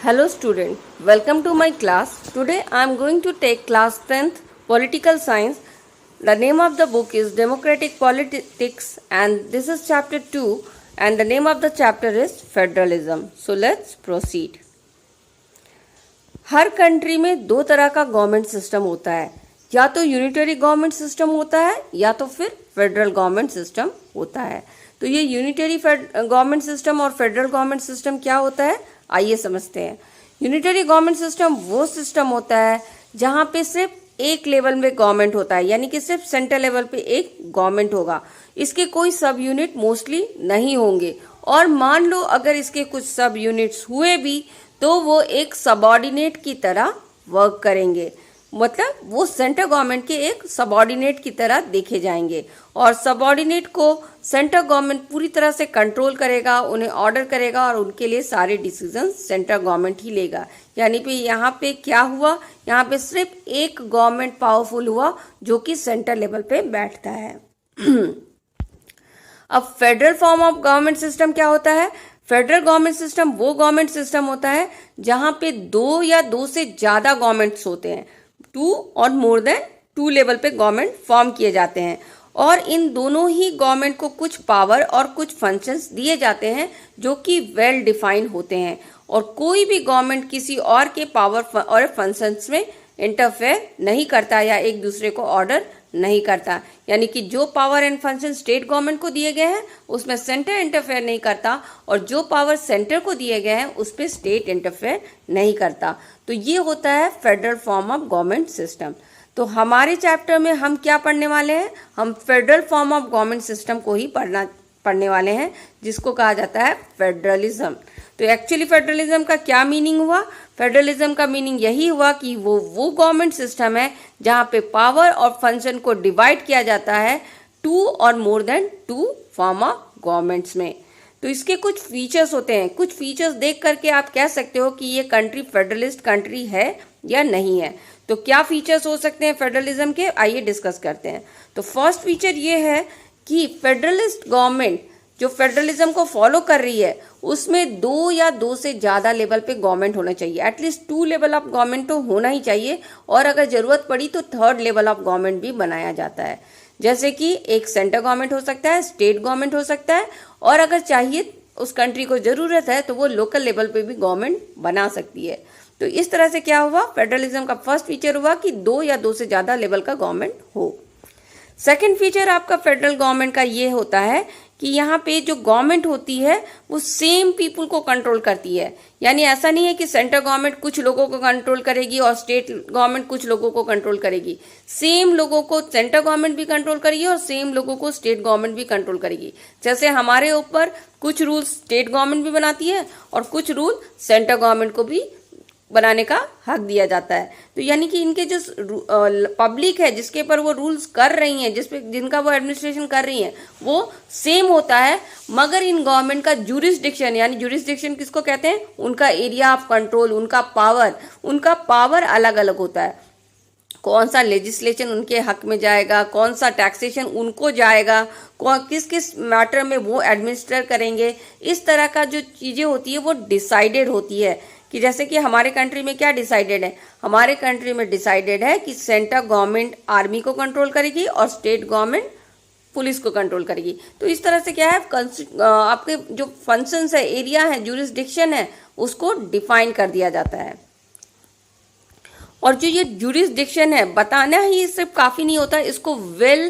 Hello student, welcome to my class. Today I am going to take class 10th Political Science. The name of the book is Democratic Politics and this is chapter 2 and the name of the chapter is Federalism. So let's proceed. Her country में दो तरह का government system होता है, या तो unitary government system होता है या तो फिर फेडरल गवर्नमेंट सिस्टम होता है। तो ये यूनिटरी गवर्नमेंट सिस्टम और फेडरल गवर्नमेंट सिस्टम क्या होता है, आइए समझते हैं। यूनिटरी गवर्नमेंट सिस्टम वो सिस्टम होता है जहाँ पे सिर्फ एक लेवल में गवर्नमेंट होता है, यानी कि सिर्फ सेंट्रल लेवल पे एक गवर्नमेंट होगा, इसके कोई सब यूनिट मोस्टली नहीं होंगे, और मान लो अगर इसके कुछ सब यूनिट्स हुए भी तो वो एक सबऑर्डिनेट की तरह वर्क करेंगे, मतलब वो सेंट्रल गवर्नमेंट के एक सबऑर्डिनेट की तरह देखे जाएंगे, और सबऑर्डिनेट को सेंट्रल गवर्नमेंट पूरी तरह से कंट्रोल करेगा, उन्हें ऑर्डर करेगा और उनके लिए सारे डिसीजन सेंट्रल गवर्नमेंट ही लेगा। यानी कि यहाँ पे क्या हुआ, यहाँ पे सिर्फ एक गवर्नमेंट पावरफुल हुआ जो कि सेंट्रल लेवल पे बैठता है। अब federal form of government system क्या होता है? फेडरल गवर्नमेंट सिस्टम वो गवर्नमेंट सिस्टम होता है जहां पे दो या दो से ज्यादा गवर्नमेंट्स होते हैं, टू और मोर देन टू लेवल पे गवर्नमेंट फॉर्म किए जाते हैं, और इन दोनों ही गवर्नमेंट को कुछ पावर और कुछ फंक्शंस दिए जाते हैं जो कि वेल डिफाइन होते हैं, और कोई भी गवर्नमेंट किसी और के पावर और फंक्शंस में इंटरफेयर नहीं करता या एक दूसरे को ऑर्डर नहीं करता। यानी कि जो power and function state government को दिए गए हैं उसमें सेंटर इंटरफेयर नहीं करता, और जो पावर सेंटर को दिए गए हैं उस पर स्टेट इंटरफेयर नहीं करता। तो ये होता है federal form of government system. तो हमारे चैप्टर में हम क्या पढ़ने वाले हैं? हम federal form of government system को ही पढ़ने वाले हैं, जिसको कहा जाता है फेडरलिज्म। तो एक्चुअली फेडरलिज्म का क्या मीनिंग हुआ? फेडरलिज्म का मीनिंग यही हुआ कि वो गवर्नमेंट सिस्टम है जहां पे पावर और फंक्शन को डिवाइड किया जाता है टू और more than two form of governments में। तो इसके कुछ फीचर्स होते हैं, कुछ फीचर्स देख करके आप कह सकते हो कि ये कंट्री फेडरलिस्ट कंट्री है या नहीं है। तो क्या फीचर्स हो सकते हैं फेडरलिज्म के, आइए डिस्कस करते हैं। तो फर्स्ट फीचर ये है कि फेडरलिस्ट गवर्नमेंट जो फेडरलिज्म को फॉलो कर रही है उसमें दो या दो से ज्यादा लेवल पे गवर्नमेंट होना चाहिए, at least two level of government तो होना ही चाहिए, और अगर जरूरत पड़ी तो थर्ड लेवल ऑफ गवर्नमेंट भी बनाया जाता है। जैसे कि एक सेंटर गवर्नमेंट हो सकता है, स्टेट गवर्नमेंट हो सकता है, और अगर चाहिए उस कंट्री को जरूरत है तो वो लोकल लेवल पे भी गवर्नमेंट बना सकती है। तो इस तरह से क्या हुआ, फेडरलिज्म का फर्स्ट फीचर हुआ कि दो या दो से ज्यादा लेवल का गवर्नमेंट हो। सेकेंड फीचर आपका फेडरल गवर्नमेंट का ये होता है कि यहाँ पे जो गवर्नमेंट होती है वो सेम पीपुल को कंट्रोल करती है। यानी ऐसा नहीं है कि सेंट्रल गवर्नमेंट कुछ लोगों को कंट्रोल करेगी और स्टेट गवर्नमेंट कुछ लोगों को कंट्रोल करेगी। सेम लोगों को सेंट्रल गवर्नमेंट भी कंट्रोल करेगी और सेम लोगों को स्टेट गवर्नमेंट भी कंट्रोल करेगी। जैसे हमारे ऊपर कुछ रूल स्टेट गवर्नमेंट भी बनाती है और कुछ रूल सेंट्रल गवर्नमेंट को भी बनाने का हक दिया जाता है। तो यानी कि इनके जो पब्लिक है जिसके ऊपर वो रूल्स कर रही हैं, जिनका वो एडमिनिस्ट्रेशन कर रही हैं, वो सेम होता है, मगर इन गवर्नमेंट का जुरिस्डिक्शन, यानी जुरिस्डिक्शन किसको कहते हैं, उनका एरिया ऑफ कंट्रोल, उनका पावर अलग अलग होता है। कौन सा लेजिस्लेशन उनके हक में जाएगा, कौन सा टैक्सेशन उनको जाएगा, किस किस मैटर में वो एडमिनिस्टर करेंगे, इस तरह का जो चीजें होती है वो डिसाइडेड होती है। कि जैसे कि हमारे कंट्री में क्या डिसाइडेड है, हमारे कंट्री में डिसाइडेड है कि सेंट्रल गवर्नमेंट आर्मी को कंट्रोल करेगी और स्टेट गवर्नमेंट पुलिस को कंट्रोल करेगी। तो इस तरह से क्या है, आपके जो फंक्शंस है, एरिया है, जुरिस्डिक्शन है, उसको डिफाइन कर दिया जाता है। और जो ये जुरिस्डिक्शन है बताना ही सिर्फ काफी नहीं होता, इसको वेल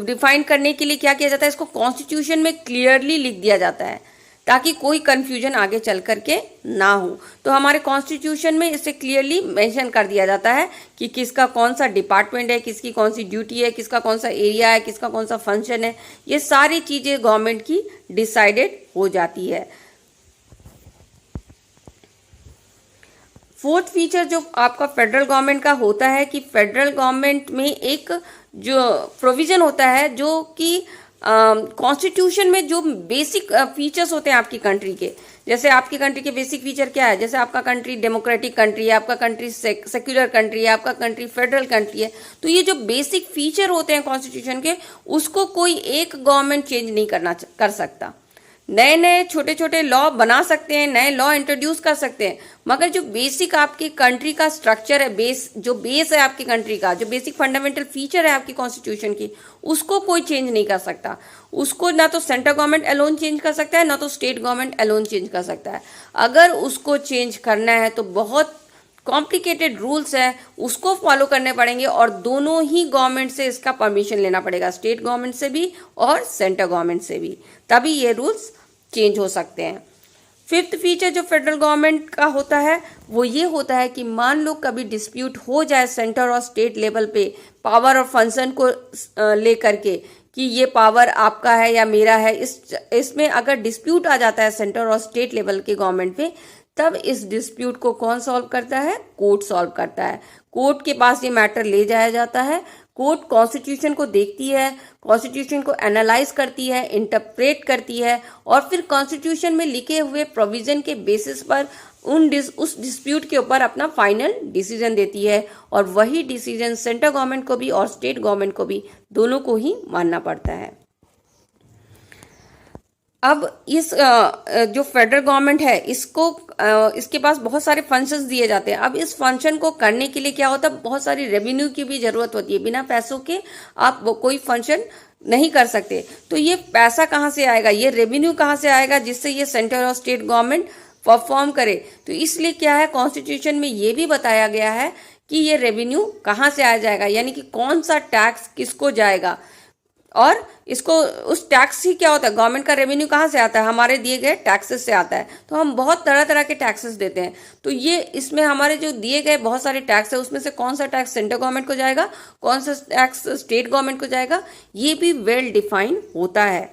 डिफाइन करने के लिए क्या किया जाता है, इसको कॉन्स्टिट्यूशन में क्लियरली लिख दिया जाता है ताकि कोई कंफ्यूजन आगे चल करके ना हो। तो हमारे कॉन्स्टिट्यूशन में इसे क्लियरली मेंशन कर दिया जाता है कि किसका कौन सा डिपार्टमेंट है, किसकी कौन सी ड्यूटी है, किसका कौन सा एरिया है, किसका कौन सा फंक्शन है, ये सारी चीजें गवर्नमेंट की डिसाइडेड हो जाती है। फोर्थ फीचर जो आपका फेडरल गवर्नमेंट का होता है कि फेडरल गवर्नमेंट में एक जो प्रोविजन होता है जो कि कॉन्स्टिट्यूशन में जो बेसिक फीचर्स होते हैं आपकी कंट्री के, जैसे आपकी कंट्री के बेसिक फीचर क्या है, जैसे आपका कंट्री डेमोक्रेटिक कंट्री है, आपका कंट्री सेक्युलर कंट्री है, आपका कंट्री फेडरल कंट्री है, तो ये जो बेसिक फीचर होते हैं कॉन्स्टिट्यूशन के, उसको कोई एक गवर्नमेंट चेंज नहीं कर सकता। नए नए छोटे छोटे लॉ बना सकते हैं, नए लॉ इंट्रोड्यूस कर सकते हैं, मगर जो बेसिक आपकी कंट्री का स्ट्रक्चर है, बेस है आपकी कंट्री का, जो बेसिक फंडामेंटल फीचर है आपकी कॉन्स्टिट्यूशन की, उसको कोई चेंज नहीं कर सकता। उसको ना तो सेंट्रल गवर्नमेंट अलोन चेंज कर सकता है, ना तो स्टेट गवर्नमेंट अलोन चेंज कर सकता है। अगर उसको चेंज करना है तो बहुत कॉम्प्लिकेटेड रूल्स है, उसको फॉलो करने पड़ेंगे और दोनों ही गवर्नमेंट से इसका परमिशन लेना पड़ेगा, स्टेट गवर्नमेंट से भी और सेंट्रल गवर्नमेंट से भी, तभी ये रूल्स चेंज हो सकते हैं। फिफ्थ फीचर जो फेडरल गवर्नमेंट का होता है वो ये होता है कि मान लो कभी डिस्प्यूट हो जाए सेंटर और स्टेट लेवल पे पावर और फंक्शन को लेकर के कि ये पावर आपका है या मेरा है, इसमें अगर डिस्प्यूट आ जाता है सेंटर और स्टेट लेवल के गवर्नमेंट पे, तब इस डिस्प्यूट को कौन सॉल्व करता है? कोर्ट सॉल्व करता है। कोर्ट के पास ये मैटर ले जाया जाता है। कोर्ट कॉन्स्टिट्यूशन को देखती है, कॉन्स्टिट्यूशन को एनालाइज करती है, इंटरप्रेट करती है और फिर कॉन्स्टिट्यूशन में लिखे हुए प्रोविजन के बेसिस पर उस डिस्प्यूट के ऊपर अपना फाइनल डिसीजन देती है और वही डिसीजन सेंट्रल गवर्नमेंट को भी और स्टेट गवर्नमेंट को भी, दोनों को ही मानना पड़ता है। अब इस जो फेडरल गवर्नमेंट है इसके पास बहुत सारे फंक्शंस दिए जाते हैं। अब इस फंक्शन को करने के लिए क्या होता है, बहुत सारी रेवेन्यू की भी जरूरत होती है। बिना पैसों के आप कोई फंक्शन नहीं कर सकते। तो ये पैसा कहाँ से आएगा, ये रेवेन्यू कहाँ से आएगा जिससे ये सेंट्रल और स्टेट गवर्नमेंट परफॉर्म करे? तो इसलिए क्या है, कॉन्स्टिट्यूशन में ये भी बताया गया है कि ये रेवेन्यू कहाँ से आ जाएगा, यानी कि कौन सा टैक्स किसको जाएगा। और इसको उस टैक्स ही क्या होता है, गवर्नमेंट का रेवेन्यू कहाँ से आता है, हमारे दिए गए टैक्सेस से आता है। तो हम बहुत तरह तरह के टैक्सेस देते हैं। तो ये इसमें हमारे जो दिए गए बहुत सारे टैक्स है, उसमें से कौन सा टैक्स सेंट्रल गवर्नमेंट को जाएगा, कौन सा टैक्स स्टेट गवर्नमेंट को जाएगा, ये भी वेल डिफाइन होता है।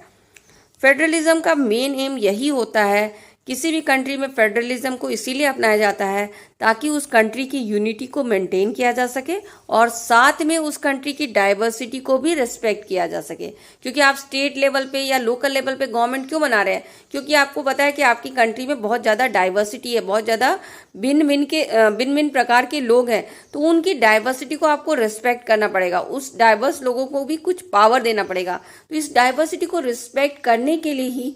फेडरलिज्म का मेन एम यही होता है, किसी भी कंट्री में फेडरलिज्म को इसीलिए अपनाया जाता है ताकि उस कंट्री की यूनिटी को मेंटेन किया जा सके और साथ में उस कंट्री की डाइवर्सिटी को भी रिस्पेक्ट किया जा सके। क्योंकि आप स्टेट लेवल पे या लोकल लेवल पे गवर्नमेंट क्यों बना रहे हैं, क्योंकि आपको पता है कि आपकी कंट्री में बहुत ज़्यादा डाइवर्सिटी है, बहुत ज़्यादा भिन्न भिन्न प्रकार के लोग हैं। तो उनकी डाइवर्सिटी को आपको रिस्पेक्ट करना पड़ेगा, उस डाइवर्स लोगों को भी कुछ पावर देना पड़ेगा। तो इस डाइवर्सिटी को रिस्पेक्ट करने के लिए ही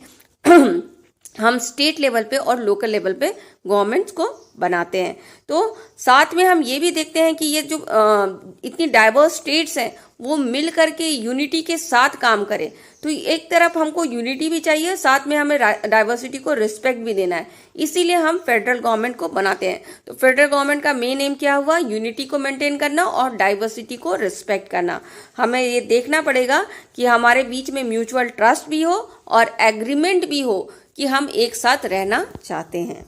हम स्टेट लेवल पे और लोकल लेवल पे गवर्नमेंट्स को बनाते हैं। तो साथ में हम ये भी देखते हैं कि ये जो इतनी डाइवर्स स्टेट्स हैं वो मिल करके यूनिटी के साथ काम करें। तो एक तरफ हमको यूनिटी भी चाहिए, साथ में हमें डाइवर्सिटी को रिस्पेक्ट भी देना है, इसीलिए हम फेडरल गवर्नमेंट को बनाते हैं। तो फेडरल गवर्नमेंट का मेन एम क्या हुआ, यूनिटी को मेंटेन करना और डाइवर्सिटी को रिस्पेक्ट करना। हमें ये देखना पड़ेगा कि हमारे बीच में म्यूचुअल ट्रस्ट भी हो और एग्रीमेंट भी हो कि हम एक साथ रहना चाहते हैं।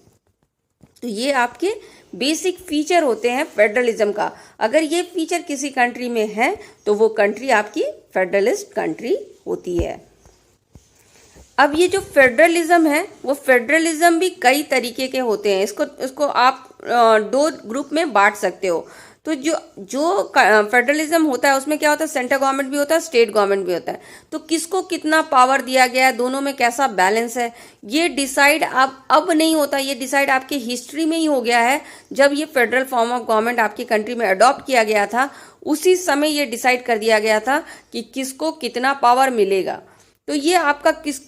तो ये आपके बेसिक फीचर होते हैं फेडरलिज्म का। अगर ये फीचर किसी कंट्री में है तो वो कंट्री आपकी फेडरलिस्ट कंट्री होती है। अब ये जो फेडरलिज्म है वो फेडरलिज्म भी कई तरीके के होते हैं। इसको आप दो ग्रुप में बांट सकते हो। तो जो फेडरलिज्म होता है उसमें क्या होता है, सेंट्रल गवर्नमेंट भी होता है, स्टेट गवर्नमेंट भी होता है। तो किसको कितना पावर दिया गया है, दोनों में कैसा बैलेंस है, ये डिसाइड अब नहीं होता, ये डिसाइड आपकी हिस्ट्री में ही हो गया है। जब ये फेडरल फॉर्म ऑफ गवर्नमेंट आपकी कंट्री में अडॉप्ट किया गया था, उसी समय ये डिसाइड कर दिया गया था कि किसको कितना पावर मिलेगा। तो ये आपका किस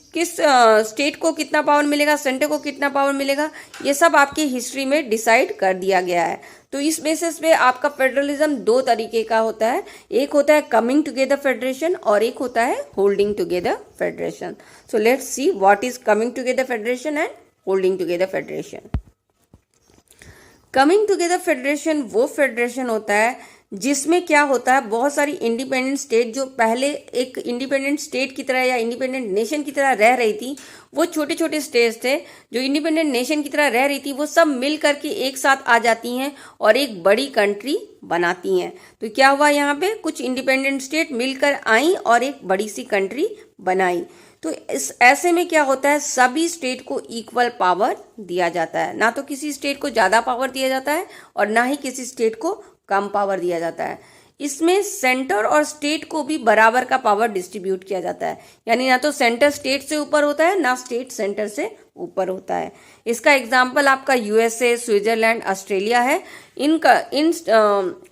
स्टेट को कितना पावर मिलेगा, सेंटर को कितना पावर मिलेगा, ये सब आपकी हिस्ट्री में डिसाइड कर दिया गया है। तो इस बेसिस पे आपका फेडरलिज्म दो तरीके का होता है, एक होता है कमिंग टुगेदर फेडरेशन और एक होता है holding together federation. So let's see what is coming together federation and holding together federation. Coming together federation वो फेडरेशन होता है जिसमें क्या होता है, बहुत सारी इंडिपेंडेंट स्टेट जो पहले एक इंडिपेंडेंट स्टेट की तरह या इंडिपेंडेंट नेशन की तरह रह रही थी, वो छोटे छोटे स्टेट्स थे जो इंडिपेंडेंट नेशन की तरह रह रही थी, वो सब मिल करके एक साथ आ जाती हैं और एक बड़ी कंट्री बनाती हैं। तो क्या हुआ, यहाँ पे कुछ इंडिपेंडेंट स्टेट मिलकर आई और एक बड़ी सी कंट्री बनाई। तो इस ऐसे में क्या होता है, सभी स्टेट को इक्वल पावर दिया जाता है, ना तो किसी स्टेट को ज़्यादा पावर दिया जाता है और ना ही किसी स्टेट को कम पावर दिया जाता है। इसमें सेंटर और स्टेट को भी बराबर का पावर डिस्ट्रीब्यूट किया जाता है, यानी ना तो सेंटर स्टेट से ऊपर होता है ना स्टेट सेंटर से ऊपर होता है। इसका एग्जाम्पल आपका यूएसए, स्विट्जरलैंड, ऑस्ट्रेलिया है। इन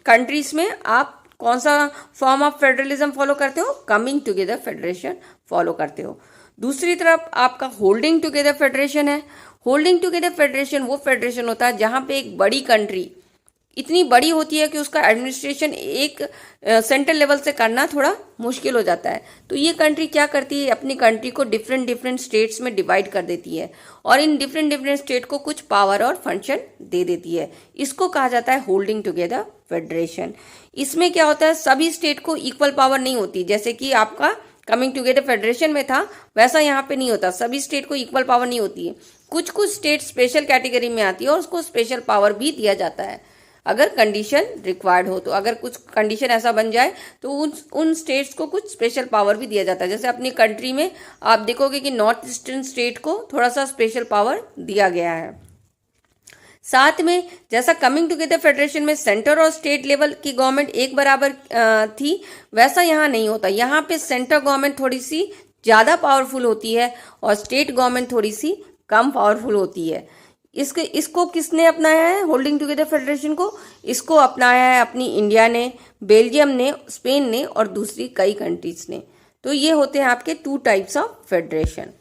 कंट्रीज में आप कौन सा फॉर्म ऑफ फेडरलिज्म फॉलो करते हो, कमिंग टुगेदर फेडरेशन फॉलो करते हो। दूसरी तरफ आपका होल्डिंग टुगेदर फेडरेशन है। होल्डिंग टुगेदर फेडरेशन वो फेडरेशन होता है जहां पे एक बड़ी कंट्री इतनी बड़ी होती है कि उसका एडमिनिस्ट्रेशन एक सेंट्रल लेवल से करना थोड़ा मुश्किल हो जाता है। तो ये कंट्री क्या करती है, अपनी कंट्री को डिफरेंट डिफरेंट स्टेट्स में डिवाइड कर देती है और इन डिफरेंट डिफरेंट स्टेट को कुछ पावर और फंक्शन दे देती है। इसको कहा जाता है होल्डिंग टुगेदर फेडरेशन। इसमें क्या होता है, सभी स्टेट को इक्वल पावर नहीं होती, जैसे कि आपका कमिंग टुगेदर फेडरेशन में था वैसा यहाँ पे नहीं होता। सभी स्टेट को इक्वल पावर नहीं होती है, कुछ कुछ स्टेट स्पेशल कैटेगरी में आती है और उसको स्पेशल पावर भी दिया जाता है अगर कंडीशन रिक्वायर्ड हो। तो अगर कुछ कंडीशन ऐसा बन जाए तो उन स्टेट्स को कुछ स्पेशल पावर भी दिया जाता है। जैसे अपनी कंट्री में आप देखोगे कि नॉर्थ ईस्टर्न स्टेट को थोड़ा सा स्पेशल पावर दिया गया है। साथ में जैसा कमिंग टुगेदर फेडरेशन में सेंटर और स्टेट लेवल की गवर्नमेंट एक बराबर थी, वैसा यहाँ नहीं होता। यहाँ पे सेंटर गवर्नमेंट थोड़ी सी ज़्यादा पावरफुल होती है और स्टेट गवर्नमेंट थोड़ी सी कम पावरफुल होती है। इसको किसने अपनाया है, होल्डिंग टुगेदर फेडरेशन को? इसको अपनाया है अपनी इंडिया ने, बेल्जियम ने, स्पेन ने और दूसरी कई कंट्रीज ने। तो ये होते हैं आपके 2 टाइप्स ऑफ फेडरेशन।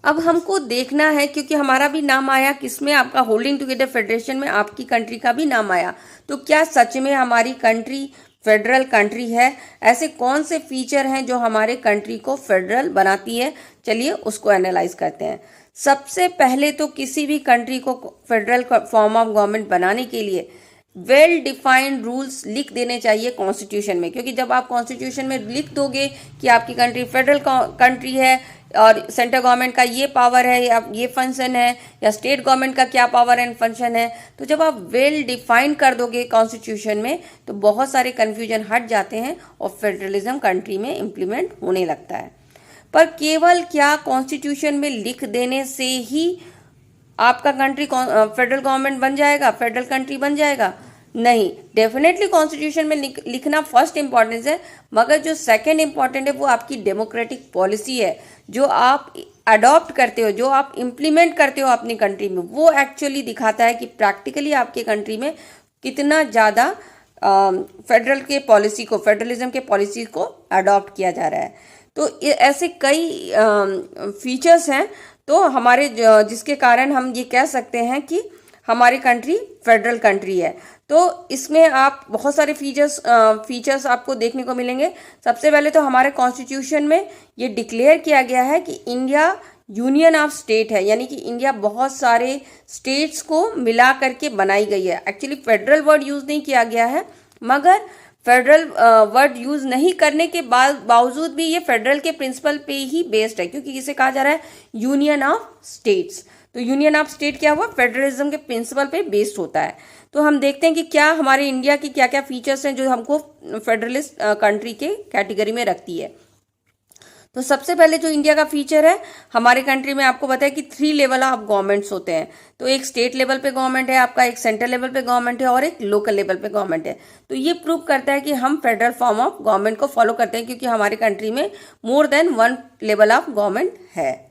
अब हमको देखना है, क्योंकि हमारा भी नाम आया किसमें, आपका होल्डिंग टुगेदर फेडरेशन में आपकी कंट्री का भी नाम आया, तो क्या सच में हमारी कंट्री फेडरल कंट्री है? ऐसे कौन से फीचर हैं जो हमारे कंट्री को फेडरल बनाती है? चलिए उसको एनालाइज करते हैं। सबसे पहले तो किसी भी कंट्री को फेडरल फॉर्म ऑफ गवर्नमेंट बनाने के लिए वेल डिफाइंड रूल्स लिख देने चाहिए कॉन्स्टिट्यूशन में, क्योंकि जब आप कॉन्स्टिट्यूशन में लिख दोगे कि आपकी कंट्री फेडरल कंट्री है और सेंट्रल गवर्नमेंट का ये पावर है या ये फंक्शन है या स्टेट गवर्नमेंट का क्या पावर एंड फंक्शन है, तो जब आप वेल डिफाइन कर दोगे कॉन्स्टिट्यूशन में तो बहुत सारे कन्फ्यूजन हट जाते हैं और फेडरलिज्म कंट्री में इम्प्लीमेंट होने लगता है। पर केवल क्या कॉन्स्टिट्यूशन में लिख देने से ही आपका कंट्री फेडरल गवर्नमेंट बन जाएगा, फेडरल कंट्री बन जाएगा? नहीं, डेफिनेटली कॉन्स्टिट्यूशन में लिखना फर्स्ट इंपॉर्टेंस है, मगर जो सेकंड इंपॉर्टेंट है वो आपकी डेमोक्रेटिक पॉलिसी है, जो आप अडॉप्ट करते हो, जो आप इम्प्लीमेंट करते हो अपनी कंट्री में, वो एक्चुअली दिखाता है कि प्रैक्टिकली आपके कंट्री में कितना ज़्यादा फेडरल के पॉलिसी को, फेडरलिज्म के पॉलिसी को अडॉप्ट किया जा रहा है। तो ऐसे कई फीचर्स हैं तो हमारे जिसके कारण हम ये कह सकते हैं कि हमारी कंट्री फेडरल कंट्री है। तो इसमें आप बहुत सारे फीचर्स आपको देखने को मिलेंगे। सबसे पहले तो हमारे कॉन्स्टिट्यूशन में ये डिक्लेयर किया गया है कि इंडिया यूनियन ऑफ स्टेट है, यानी कि इंडिया बहुत सारे स्टेट्स को मिला करके बनाई गई है। एक्चुअली फेडरल वर्ड यूज नहीं किया गया है, मगर फेडरल वर्ड यूज नहीं करने के बावजूद भी ये फेडरल के प्रिंसिपल पे ही बेस्ड है, क्योंकि इसे कहा जा रहा है यूनियन ऑफ स्टेट्स। तो यूनियन ऑफ स्टेट क्या हुआ, फेडरलिज्म के प्रिंसिपल पे बेस्ड होता है। तो हम देखते हैं कि क्या हमारे इंडिया की क्या क्या फीचर्स हैं जो हमको फेडरलिस्ट कंट्री के कैटेगरी में रखती है। तो सबसे पहले जो इंडिया का फीचर है, हमारे कंट्री में आपको पता है कि 3 लेवल ऑफ गवर्नमेंट्स होते हैं। तो एक स्टेट लेवल पे गवर्नमेंट है आपका, एक सेंट्रल लेवल पे गवर्नमेंट है और एक लोकल लेवल पे गवर्नमेंट है। तो ये प्रूव करता है कि हम फेडरल फॉर्म ऑफ गवर्नमेंट को फॉलो करते हैं, क्योंकि हमारे कंट्री में more than 1 level of government है।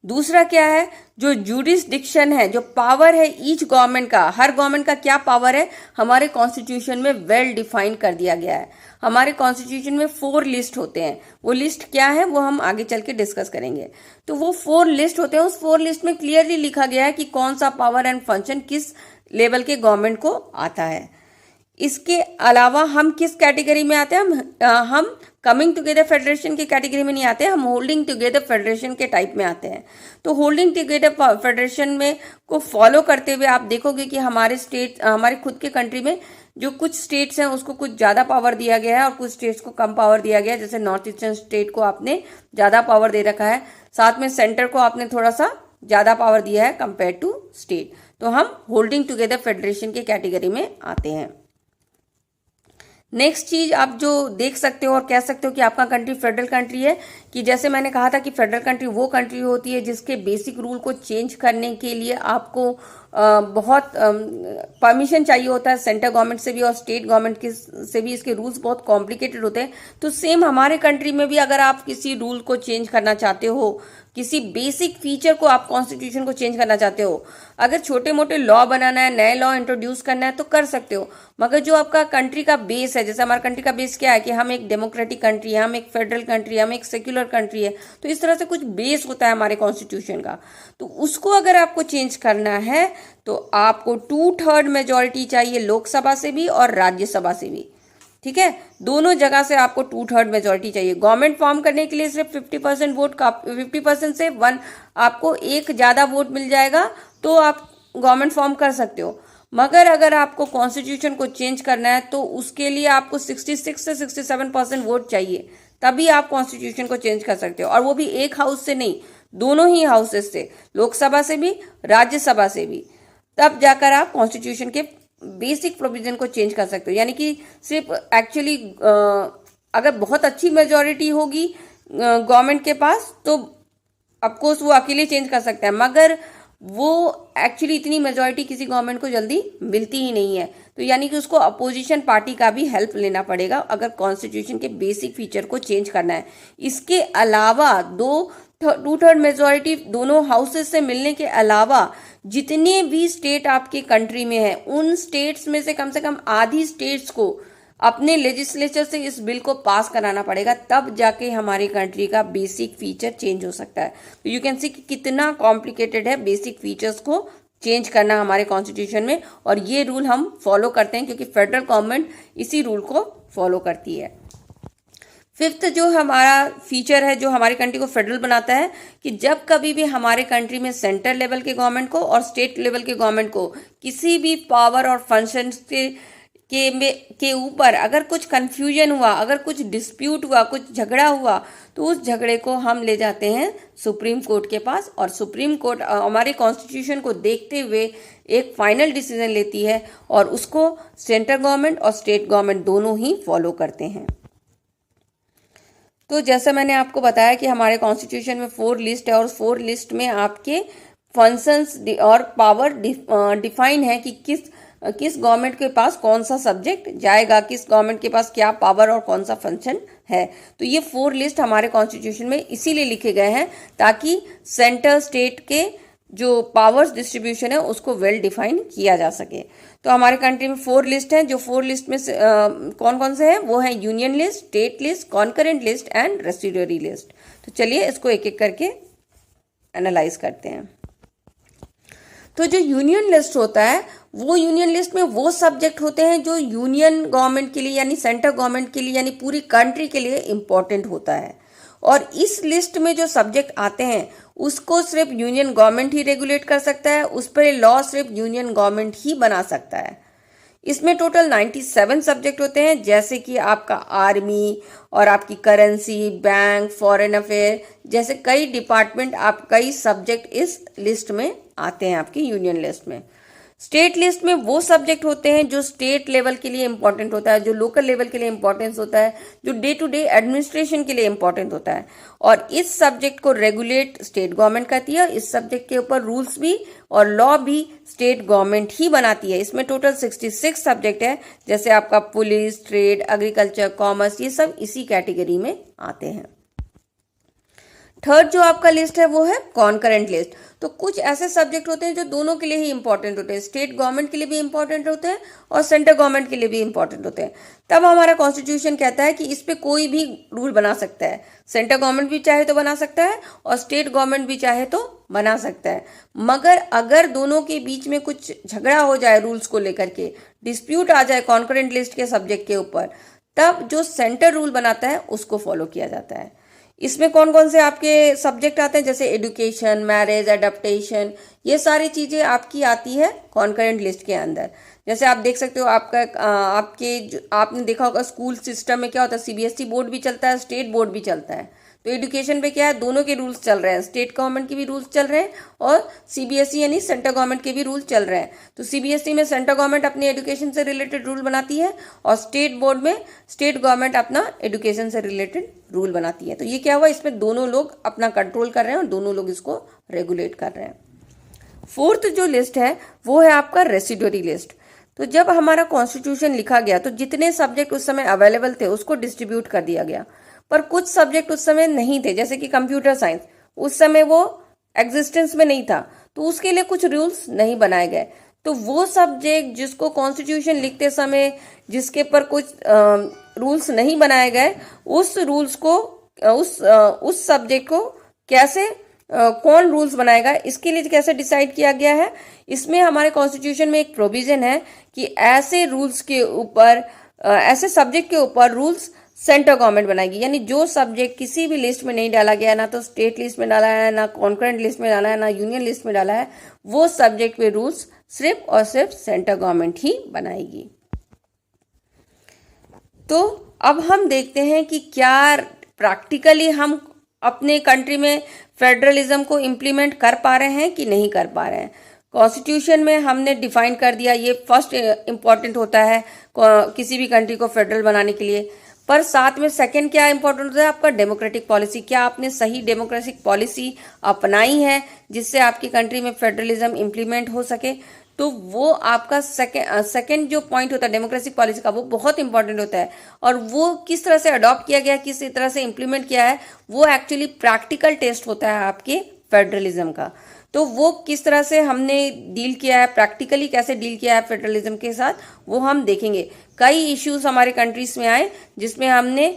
दूसरा क्या है, जो जुडिसडिक्शन है, जो पावर है ईच गवर्नमेंट का, हर गवर्नमेंट का क्या पावर है, हमारे कॉन्स्टिट्यूशन में वेल डिफाइन कर दिया गया है। हमारे कॉन्स्टिट्यूशन में 4 लिस्ट होते हैं। वो लिस्ट क्या है वो हम आगे चल के डिस्कस करेंगे। तो वो 4 लिस्ट होते हैं, उस 4 लिस्ट में क्लियरली लिखा गया है कि कौन सा पावर एंड फंक्शन किस लेवल के गवर्नमेंट को आता है। इसके अलावा हम किस कैटेगरी में आते हैं, हम कमिंग टुगेदर फेडरेशन की कैटेगरी में नहीं आते, हम होल्डिंग टुगेदर फेडरेशन के टाइप में आते हैं। तो होल्डिंग टुगेदर फेडरेशन में को फॉलो करते हुए आप देखोगे कि हमारे खुद के कंट्री में जो कुछ स्टेट्स हैं उसको कुछ ज़्यादा पावर दिया गया है और कुछ स्टेट्स को कम पावर दिया गया है। जैसे नॉर्थ ईस्टर्न स्टेट को आपने ज़्यादा पावर दे रखा है, साथ में सेंटर को आपने थोड़ा सा ज़्यादा पावर दिया है कंपेयर टू स्टेट। तो हम होल्डिंग टुगेदर फेडरेशन के कैटेगरी में आते हैं। नेक्स्ट चीज आप जो देख सकते हो और कह सकते हो कि आपका कंट्री फेडरल कंट्री है, कि जैसे मैंने कहा था कि फेडरल कंट्री वो कंट्री होती है जिसके बेसिक रूल को चेंज करने के लिए आपको बहुत परमिशन चाहिए होता है सेंट्रल गवर्नमेंट से भी और स्टेट गवर्नमेंट से भी। इसके रूल्स बहुत कॉम्प्लिकेटेड होते हैं। तो सेम हमारे कंट्री में भी अगर आप किसी रूल को चेंज करना चाहते हो किसी बेसिक फीचर को आप कॉन्स्टिट्यूशन को चेंज करना चाहते हो, अगर छोटे मोटे लॉ बनाना है, नए लॉ इंट्रोड्यूस करना है तो कर सकते हो। मगर जो आपका कंट्री का बेस है, जैसे हमारा कंट्री का बेस क्या है कि हम एक डेमोक्रेटिक कंट्री है, हम एक फेडरल कंट्री है, हम एक सेक्युलर कंट्री है, तो इस तरह से कुछ बेस होता है हमारे कॉन्स्टिट्यूशन का। तो उसको अगर आपको चेंज करना है तो आपको 2/3 मेजोरिटी चाहिए, लोकसभा से भी और राज्यसभा से भी। ठीक है, दोनों जगह से आपको 2/3 मेजोरिटी चाहिए। गवर्नमेंट फॉर्म करने के लिए सिर्फ 50% वोट का, 50% से आपको एक ज्यादा वोट मिल जाएगा तो आप गवर्नमेंट फॉर्म कर सकते हो। मगर अगर आपको कॉन्स्टिट्यूशन को चेंज करना है तो उसके लिए आपको 66 से 67% वोट चाहिए, तभी आप कॉन्स्टिट्यूशन को चेंज कर सकते हो। और वो भी एक हाउस से नहीं, दोनों ही हाउसेस से, लोकसभा से भी राज्यसभा से भी, तब जाकर आप कॉन्स्टिट्यूशन के बेसिक प्रोविजन को चेंज कर सकते हो। यानी कि सिर्फ एक्चुअली अगर बहुत अच्छी मेजोरिटी होगी गवर्नमेंट के पास तो ऑफकोर्स वो अकेले चेंज कर सकता है, मगर वो एक्चुअली इतनी मेजोरिटी किसी गवर्नमेंट को जल्दी मिलती ही नहीं है। तो यानी कि उसको अपोजिशन पार्टी का भी हेल्प लेना पड़ेगा अगर कॉन्स्टिट्यूशन के बेसिक फीचर को चेंज करना है। इसके अलावा 2/3 मेजोरिटी दोनों हाउसेस से मिलने के अलावा जितने भी स्टेट आपके कंट्री में है, उन स्टेट्स में से कम आधी स्टेट्स को अपने लेजिस्लेचर से इस बिल को पास कराना पड़ेगा, तब जाके हमारी कंट्री का बेसिक फीचर चेंज हो सकता है। तो यू कैन सी कि कितना कॉम्प्लिकेटेड है बेसिक फीचर्स को चेंज करना हमारे कॉन्स्टिट्यूशन में, और ये रूल हम फॉलो करते हैं क्योंकि फेडरल गवर्नमेंट इसी रूल को फॉलो करती है। फिफ्थ जो हमारा फीचर है जो हमारी कंट्री को फेडरल बनाता है कि जब कभी भी हमारे कंट्री में सेंटर लेवल के गवर्नमेंट को और स्टेट लेवल के गवर्नमेंट को किसी भी पावर और फंक्शन के ऊपर अगर कुछ कंफ्यूजन हुआ, अगर कुछ डिस्प्यूट हुआ, कुछ झगड़ा हुआ, तो उस झगड़े को हम ले जाते हैं सुप्रीम कोर्ट के पास, और सुप्रीम कोर्ट हमारे कॉन्स्टिट्यूशन को देखते हुए एक फाइनल डिसीजन लेती है, और उसको सेंट्रल गवर्नमेंट और स्टेट गवर्नमेंट दोनों ही फॉलो करते हैं। तो जैसा मैंने आपको बताया कि हमारे कॉन्स्टिट्यूशन में 4 लिस्ट है, और 4 लिस्ट में आपके फंक्शंस और पावर डिफाइन है कि किस गवर्नमेंट के पास कौन सा सब्जेक्ट जाएगा, किस गवर्नमेंट के पास क्या पावर और कौन सा फंक्शन है। तो ये 4 लिस्ट हमारे कॉन्स्टिट्यूशन में इसीलिए लिखे गए हैं ताकि सेंटर स्टेट के जो पावर्स डिस्ट्रीब्यूशन है उसको वेल डिफाइन किया जा सके। तो हमारे कंट्री में 4 लिस्ट हैं, जो 4 लिस्ट में कौन कौन से हैं वो हैं union list, state list, concurrent list and residuary list. तो चलिए इसको एक एक करके एनालाइज करते हैं। तो जो यूनियन लिस्ट होता है, वो यूनियन लिस्ट में वो सब्जेक्ट होते हैं जो यूनियन गवर्नमेंट के लिए यानी सेंट्रल गवर्नमेंट के लिए यानी पूरी कंट्री के लिए इम्पोर्टेंट होता है। और इस लिस्ट में जो सब्जेक्ट आते हैं उसको सिर्फ यूनियन गवर्नमेंट ही रेगुलेट कर सकता है, उस पर लॉ सिर्फ यूनियन गवर्नमेंट ही बना सकता है। इसमें टोटल 97 सब्जेक्ट होते हैं, जैसे कि आपका आर्मी और आपकी करेंसी, बैंक, फॉरेन अफेयर जैसे कई डिपार्टमेंट, आप कई सब्जेक्ट इस लिस्ट में आते हैं आपकी यूनियन लिस्ट में। स्टेट लिस्ट में वो सब्जेक्ट होते हैं जो स्टेट लेवल के लिए इंपॉर्टेंट होता है, जो लोकल लेवल के लिए इंपॉर्टेंस होता है, जो डे टू डे एडमिनिस्ट्रेशन के लिए इंपॉर्टेंट होता है, और इस सब्जेक्ट को रेगुलेट स्टेट गवर्नमेंट करती है। इस सब्जेक्ट के ऊपर रूल्स भी और लॉ भी स्टेट गवर्नमेंट ही बनाती है। इसमें टोटल 66 सब्जेक्ट है, जैसे आपका पुलिस, ट्रेड, एग्रीकल्चर, कॉमर्स, ये सब इसी कैटेगरी में आते हैं। थर्ड जो आपका लिस्ट है वो है कॉन्करेंट लिस्ट। तो कुछ ऐसे सब्जेक्ट होते हैं जो दोनों के लिए ही इंपॉर्टेंट होते हैं, स्टेट गवर्नमेंट के लिए भी इंपॉर्टेंट होते हैं और सेंट्रल गवर्नमेंट के लिए भी इंपॉर्टेंट होते हैं। तब हमारा कॉन्स्टिट्यूशन कहता है कि इस पे कोई भी रूल बना सकता है, सेंट्रल गवर्नमेंट भी चाहे तो बना सकता है और स्टेट गवर्नमेंट भी चाहे तो बना सकता है। मगर अगर दोनों के बीच में कुछ झगड़ा हो जाए रूल्स को लेकर के, डिस्प्यूट आ जाए कॉन्करेंट लिस्ट के सब्जेक्ट के ऊपर, तब जो सेंटर रूल बनाता है उसको फॉलो किया जाता है। इसमें कौन कौन से आपके सब्जेक्ट आते हैं, जैसे एजुकेशन, मैरिज, एडेप्टेशन, ये सारी चीज़ें आपकी आती है कॉन्करेंट लिस्ट के अंदर। जैसे आप देख सकते हो आपने देखा होगा स्कूल सिस्टम में क्या होता है, सीबीएसई बोर्ड भी चलता है, स्टेट बोर्ड भी चलता है। तो एजुकेशन पे क्या है, दोनों के रूल्स चल रहे हैं, स्टेट गवर्नमेंट के भी रूल्स चल रहे हैं और सीबीएसई यानी सेंट्रल गवर्नमेंट के भी रूल्स चल रहे हैं। तो सीबीएसई में सेंट्रल गवर्नमेंट अपने एजुकेशन से रिलेटेड रूल बनाती है और स्टेट बोर्ड में स्टेट गवर्नमेंट अपना एजुकेशन से रिलेटेड रूल बनाती है। तो ये क्या हुआ, इसमें दोनों लोग अपना कंट्रोल कर रहे हैं और दोनों लोग इसको रेगुलेट कर रहे हैं। फोर्थ जो लिस्ट है वो है आपका रेसिडुअरी लिस्ट। तो जब हमारा कॉन्स्टिट्यूशन लिखा गया तो जितने सब्जेक्ट उस समय अवेलेबल थे उसको डिस्ट्रीब्यूट कर दिया गया, पर कुछ सब्जेक्ट उस समय नहीं थे, जैसे कि कंप्यूटर साइंस, उस समय वो एग्जिस्टेंस में नहीं था, तो उसके लिए कुछ रूल्स नहीं बनाए गए। तो वो सब्जेक्ट जिसको कॉन्स्टिट्यूशन लिखते समय जिसके पर कुछ रूल्स नहीं बनाए गए, उस रूल्स को उस सब्जेक्ट को कैसे कौन रूल्स बनाएगा, इसके लिए कैसे डिसाइड किया गया है। इसमें हमारे कॉन्स्टिट्यूशन में एक प्रोविजन है कि ऐसे रूल्स के ऊपर ऐसे सब्जेक्ट के ऊपर रूल्स सेंट्रल गवर्नमेंट बनाएगी। यानी जो सब्जेक्ट किसी भी लिस्ट में नहीं डाला गया, ना तो स्टेट लिस्ट में डाला है, ना कॉन्करेंट लिस्ट में डाला है, ना यूनियन लिस्ट में डाला है, वो सब्जेक्ट पे रूल्स सिर्फ और सिर्फ सेंट्रल गवर्नमेंट ही बनाएगी। तो अब हम देखते हैं कि क्या प्रैक्टिकली हम अपने कंट्री में फेडरलिज्म को इम्प्लीमेंट कर पा रहे हैं कि नहीं कर पा रहे हैं। कॉन्स्टिट्यूशन में हमने डिफाइन कर दिया, ये फर्स्ट इम्पॉर्टेंट होता है किसी भी कंट्री को फेडरल बनाने के लिए। पर साथ में सेकंड क्या इंपॉर्टेंट होता है, आपका डेमोक्रेटिक पॉलिसी। क्या आपने सही डेमोक्रेटिक पॉलिसी अपनाई है जिससे आपकी कंट्री में फेडरलिज्म इम्प्लीमेंट हो सके। तो वो आपका सेकंड जो पॉइंट होता है डेमोक्रेटिक पॉलिसी का, वो बहुत इंपॉर्टेंट होता है। और वो किस तरह से अडॉप्ट किया गया, किस तरह से इम्प्लीमेंट किया है, वो एक्चुअली प्रैक्टिकल टेस्ट होता है आपके फेडरलिज्म का। तो वो किस तरह से हमने डील किया है, प्रैक्टिकली कैसे डील किया है फेडरलिज्म के साथ, वो हम देखेंगे। कई इश्यूज हमारे कंट्रीज में आए जिसमें हमने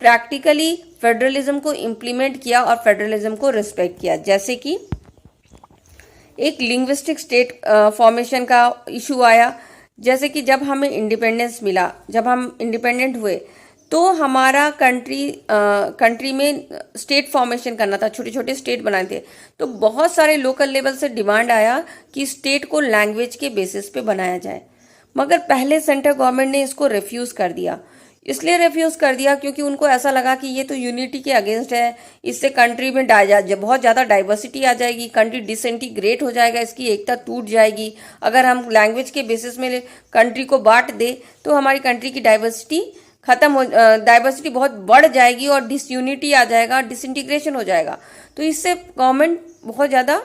प्रैक्टिकली फेडरलिज्म को इम्प्लीमेंट किया और फेडरलिज्म को रिस्पेक्ट किया। जैसे कि एक लिंग्विस्टिक स्टेट फॉर्मेशन का इशू आया। जैसे कि जब हमें इंडिपेंडेंस मिला, जब हम इंडिपेंडेंट हुए, तो हमारा कंट्री में स्टेट फॉर्मेशन करना था, छोटे छोटे स्टेट बनाए थे। तो बहुत सारे लोकल लेवल से डिमांड आया कि स्टेट को लैंग्वेज के बेसिस पे बनाया जाए, मगर पहले सेंट्रल गवर्नमेंट ने इसको रिफ्यूज कर दिया। इसलिए रिफ्यूज कर दिया क्योंकि उनको ऐसा लगा कि ये तो यूनिटी के अगेंस्ट है, इससे कंट्री में बहुत ज़्यादा डाइवर्सिटी आ जाएगी, कंट्री डिसइंटीग्रेट हो जाएगा, इसकी एकता टूट जाएगी। अगर हम लैंग्वेज के बेसिस में कंट्री को बांट दे तो हमारी कंट्री की डाइवर्सिटी डाइवर्सिटी बहुत बढ़ जाएगी और डिसयूनिटी आ जाएगा, डिसइंटीग्रेशन हो जाएगा। तो इससे गवर्नमेंट बहुत ज़्यादा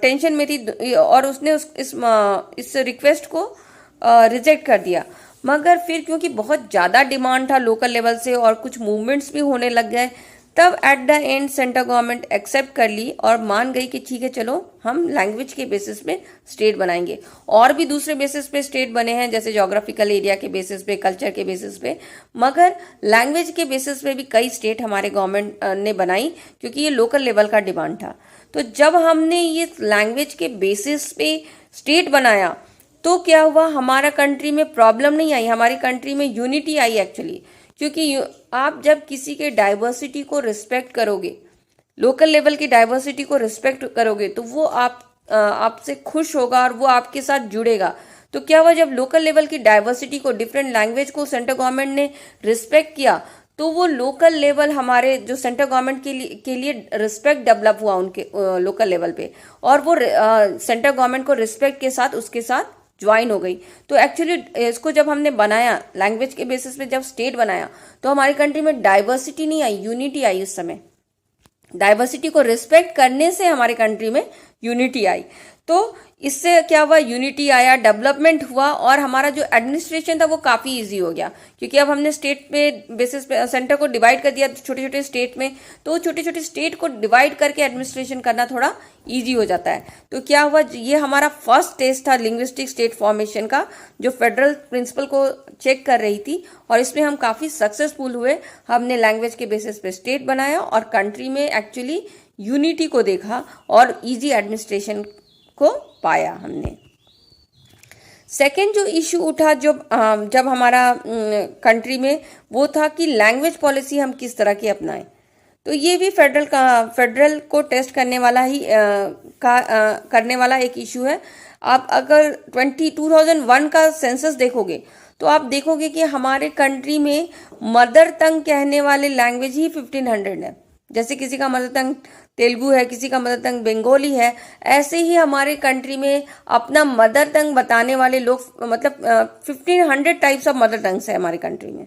टेंशन में थी और उसने इस रिक्वेस्ट को रिजेक्ट कर दिया। मगर फिर क्योंकि बहुत ज़्यादा डिमांड था लोकल लेवल से और कुछ मूवमेंट्स भी होने लग गए, तब at the end central government accept कर ली और मान गई कि ठीक है, चलो हम लैंग्वेज के बेसिस पे स्टेट बनाएंगे। और भी दूसरे बेसिस पे स्टेट बने हैं, जैसे ज्योग्राफिकल एरिया के बेसिस पे, कल्चर के बेसिस पे, मगर लैंग्वेज के बेसिस पे भी कई स्टेट हमारे गवर्नमेंट ने बनाई क्योंकि ये लोकल लेवल का डिमांड था। तो जब हमने ये लैंग्वेज के बेसिस पे स्टेट बनाया तो क्या हुआ, हमारा कंट्री में प्रॉब्लम नहीं आई, हमारी कंट्री में यूनिटी आई एक्चुअली। क्योंकि आप जब किसी के डाइवर्सिटी को रिस्पेक्ट करोगे, लोकल लेवल की डाइवर्सिटी को रिस्पेक्ट करोगे, तो वो आपसे खुश होगा और वो आपके साथ जुड़ेगा। तो क्या हुआ, जब लोकल लेवल की डाइवर्सिटी को, डिफरेंट लैंग्वेज को सेंट्रल गवर्नमेंट ने रिस्पेक्ट किया, तो वो लोकल लेवल हमारे जो सेंट्रल गवर्नमेंट के लिए रिस्पेक्ट डेवलप हुआ उनके लोकल लेवल पे, और वो सेंट्रल गवर्नमेंट को रिस्पेक्ट के साथ उसके साथ ज्वाइन हो गई। तो एक्चुअली इसको जब हमने बनाया लैंग्वेज के बेसिस पे, जब स्टेट बनाया, तो हमारी कंट्री में डाइवर्सिटी नहीं आई, यूनिटी आई। उस समय डाइवर्सिटी को रिस्पेक्ट करने से हमारी कंट्री में यूनिटी आई। तो इससे क्या हुआ, यूनिटी आया, डेवलपमेंट हुआ और हमारा जो एडमिनिस्ट्रेशन था वो काफ़ी इजी हो गया। क्योंकि अब हमने स्टेट पे बेसिस पे सेंटर को डिवाइड कर दिया छोटे छोटे स्टेट में, तो छोटे छोटे स्टेट को डिवाइड करके एडमिनिस्ट्रेशन करना थोड़ा इजी हो जाता है। तो क्या हुआ, ये हमारा फर्स्ट टेस्ट था लिंग्विस्टिक स्टेट फॉर्मेशन का, जो फेडरल प्रिंसिपल को चेक कर रही थी, और इसमें हम काफ़ी सक्सेसफुल हुए। हमने लैंग्वेज के बेसिस पे स्टेट बनाया और कंट्री में एक्चुअली यूनिटी को देखा और ईजी एडमिनिस्ट्रेशन को पाया हमने। सेकेंड जो इशू उठा जब हमारा कंट्री में, वो था कि लैंग्वेज पॉलिसी हम किस तरह की अपनाएं। तो ये भी फेडरल को टेस्ट करने वाला करने वाला एक इशू है। आप अगर 2001 का सेंसस देखोगे तो आप देखोगे कि हमारे कंट्री में मदर टंग कहने वाले लैंग्वेज ही 1500 है। जैसे किसी का मदर टंग तेलुगु है, किसी का मदर टंग बंगाली है, ऐसे ही हमारे कंट्री में अपना मदर टंग बताने वाले लोग, मतलब 1500 टाइप्स ऑफ मदर टंग्स है हमारे कंट्री में।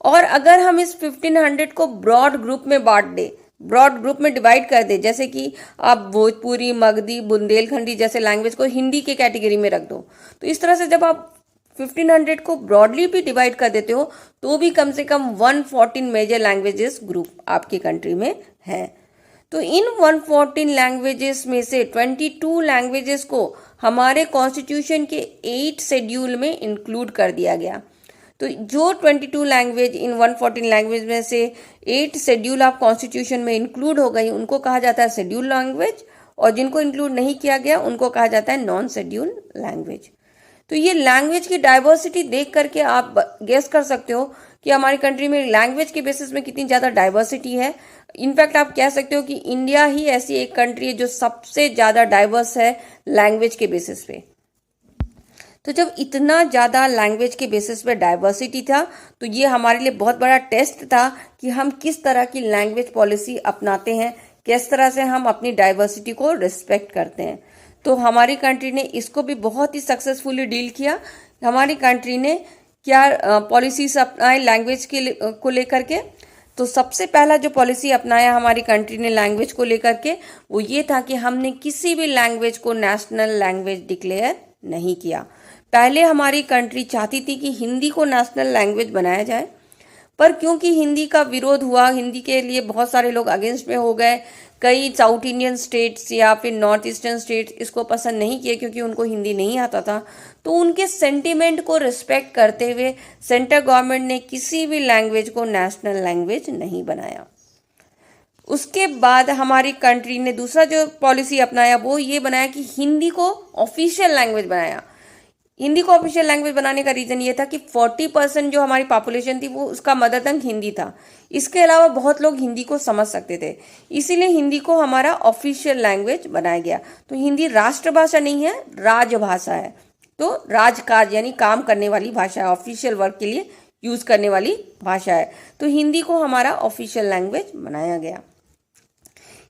और अगर हम इस 1500 को ब्रॉड ग्रुप में बांट दे, ब्रॉड ग्रुप में डिवाइड कर दे, जैसे कि आप भोजपुरी, मगधी, बुंदेलखंडी जैसे लैंग्वेज को हिंदी के कैटेगरी में रख दो, तो इस तरह से जब आप 1500 को ब्रॉडली भी डिवाइड कर देते हो तो भी कम से कम 114 मेजर लैंग्वेजेस ग्रुप आपकी कंट्री में है। तो इन 114 लैंग्वेजेस में से 22 लैंग्वेजेस को हमारे कॉन्स्टिट्यूशन के 8 शेड्यूल में इंक्लूड कर दिया गया। तो जो 22 लैंग्वेज इन 114 लैंग्वेज में से 8 शेड्यूल ऑफ कॉन्स्टिट्यूशन में इंक्लूड हो गई उनको कहा जाता है शेड्यूल लैंग्वेज, और जिनको इंक्लूड नहीं किया गया उनको कहा जाता है नॉन शेड्यूल लैंग्वेज। तो ये लैंग्वेज की डाइवर्सिटी देख करके आप गेस कर सकते हो कि हमारी कंट्री में लैंग्वेज के बेसिस में कितनी ज़्यादा डाइवर्सिटी है। इनफैक्ट आप कह सकते हो कि इंडिया ही ऐसी एक कंट्री है जो सबसे ज़्यादा डाइवर्स है लैंग्वेज के बेसिस पे। तो जब इतना ज़्यादा लैंग्वेज के बेसिस पे डाइवर्सिटी था तो ये हमारे लिए बहुत बड़ा टेस्ट था कि हम किस तरह की लैंग्वेज पॉलिसी अपनाते हैं, किस तरह से हम अपनी डाइवर्सिटी को रिस्पेक्ट करते हैं। तो हमारी कंट्री ने इसको भी बहुत ही सक्सेसफुली डील किया। हमारी कंट्री ने क्या पॉलिसीज अपनाए लैंग्वेज को लेकर के। तो सबसे पहला जो पॉलिसी अपनाया हमारी कंट्री ने लैंग्वेज को लेकर के वो ये था कि हमने किसी भी लैंग्वेज को नेशनल लैंग्वेज डिक्लेयर नहीं किया। पहले हमारी कंट्री चाहती थी कि हिंदी को नेशनल लैंग्वेज बनाया जाए, पर क्योंकि हिंदी का विरोध हुआ, हिंदी के लिए बहुत सारे लोग अगेंस्ट में हो गए, कई साउथ इंडियन स्टेट्स या फिर नॉर्थ ईस्टर्न स्टेट्स इसको पसंद नहीं किए क्योंकि उनको हिंदी नहीं आता था। तो उनके सेंटिमेंट को रिस्पेक्ट करते हुए सेंट्रल गवर्नमेंट ने किसी भी लैंग्वेज को नेशनल लैंग्वेज नहीं बनाया। उसके बाद हमारी कंट्री ने दूसरा जो पॉलिसी अपनाया वो ये बनाया कि हिंदी को ऑफिशियल लैंग्वेज बनाया। हिंदी को ऑफिशियल लैंग्वेज बनाने का रीज़न ये था कि 40% जो हमारी पॉपुलेशन थी वो उसका मदर टंग हिंदी था। इसके अलावा बहुत लोग हिंदी को समझ सकते थे, इसीलिए हिंदी को हमारा ऑफिशियल लैंग्वेज बनाया गया। तो हिंदी राष्ट्रभाषा नहीं है, राजभाषा है। तो राजकाज यानी काम करने वाली भाषा है, ऑफिशियल वर्क के लिए यूज़ करने वाली भाषा है। तो हिंदी को हमारा ऑफिशियल लैंग्वेज बनाया गया।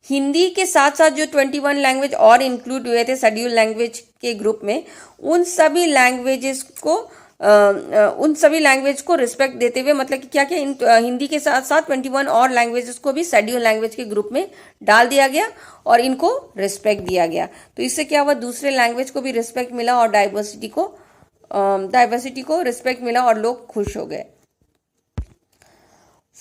हिंदी के साथ साथ जो 21 लैंग्वेज और इंक्लूड हुए थे शेड्यूल लैंग्वेज के ग्रुप में, उन सभी लैंग्वेज को रिस्पेक्ट देते हुए, मतलब कि क्या क्या हिंदी के साथ साथ 21 और लैंग्वेजेस को भी शेड्यूल लैंग्वेज के ग्रुप में डाल दिया गया और इनको रिस्पेक्ट दिया गया। तो इससे क्या हुआ, दूसरे लैंग्वेज को भी रिस्पेक्ट मिला और डाइवर्सिटी को रिस्पेक्ट मिला और लोग खुश हो गए।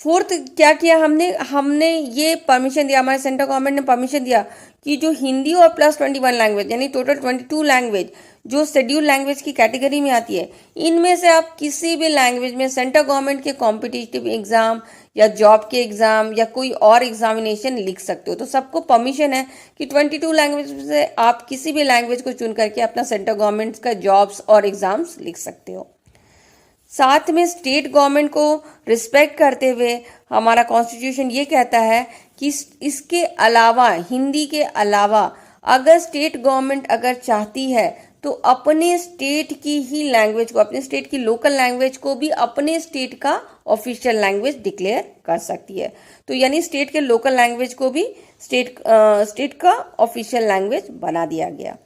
फोर्थ क्या किया हमने ये परमिशन दिया, हमारे सेंट्रल गवर्नमेंट ने परमिशन दिया कि जो हिंदी और प्लस 21 लैंग्वेज यानी टोटल 22 लैंग्वेज जो शेड्यूल लैंग्वेज की कैटेगरी में आती है, इनमें से आप किसी भी लैंग्वेज में सेंट्रल गवर्नमेंट के कॉम्पिटिटिव एग्जाम या जॉब के एग्जाम या कोई और एग्जामिनेशन लिख सकते हो। तो सबको परमिशन है कि 22 लैंग्वेज से आप किसी भी लैंग्वेज को चुन करके अपना सेंट्रल गवर्नमेंट का जॉब्स और एग्जाम्स लिख सकते हो। साथ में स्टेट गवर्नमेंट को रिस्पेक्ट करते हुए हमारा कॉन्स्टिट्यूशन ये कहता है कि इसके अलावा, हिंदी के अलावा, अगर स्टेट गवर्नमेंट अगर चाहती है तो अपने स्टेट की ही लैंग्वेज को, अपने स्टेट की लोकल लैंग्वेज को भी अपने स्टेट का ऑफिशियल लैंग्वेज डिक्लेयर कर सकती है। तो यानी स्टेट के लोकल लैंग्वेज को भी स्टेट का ऑफिशियल लैंग्वेज बना दिया गया।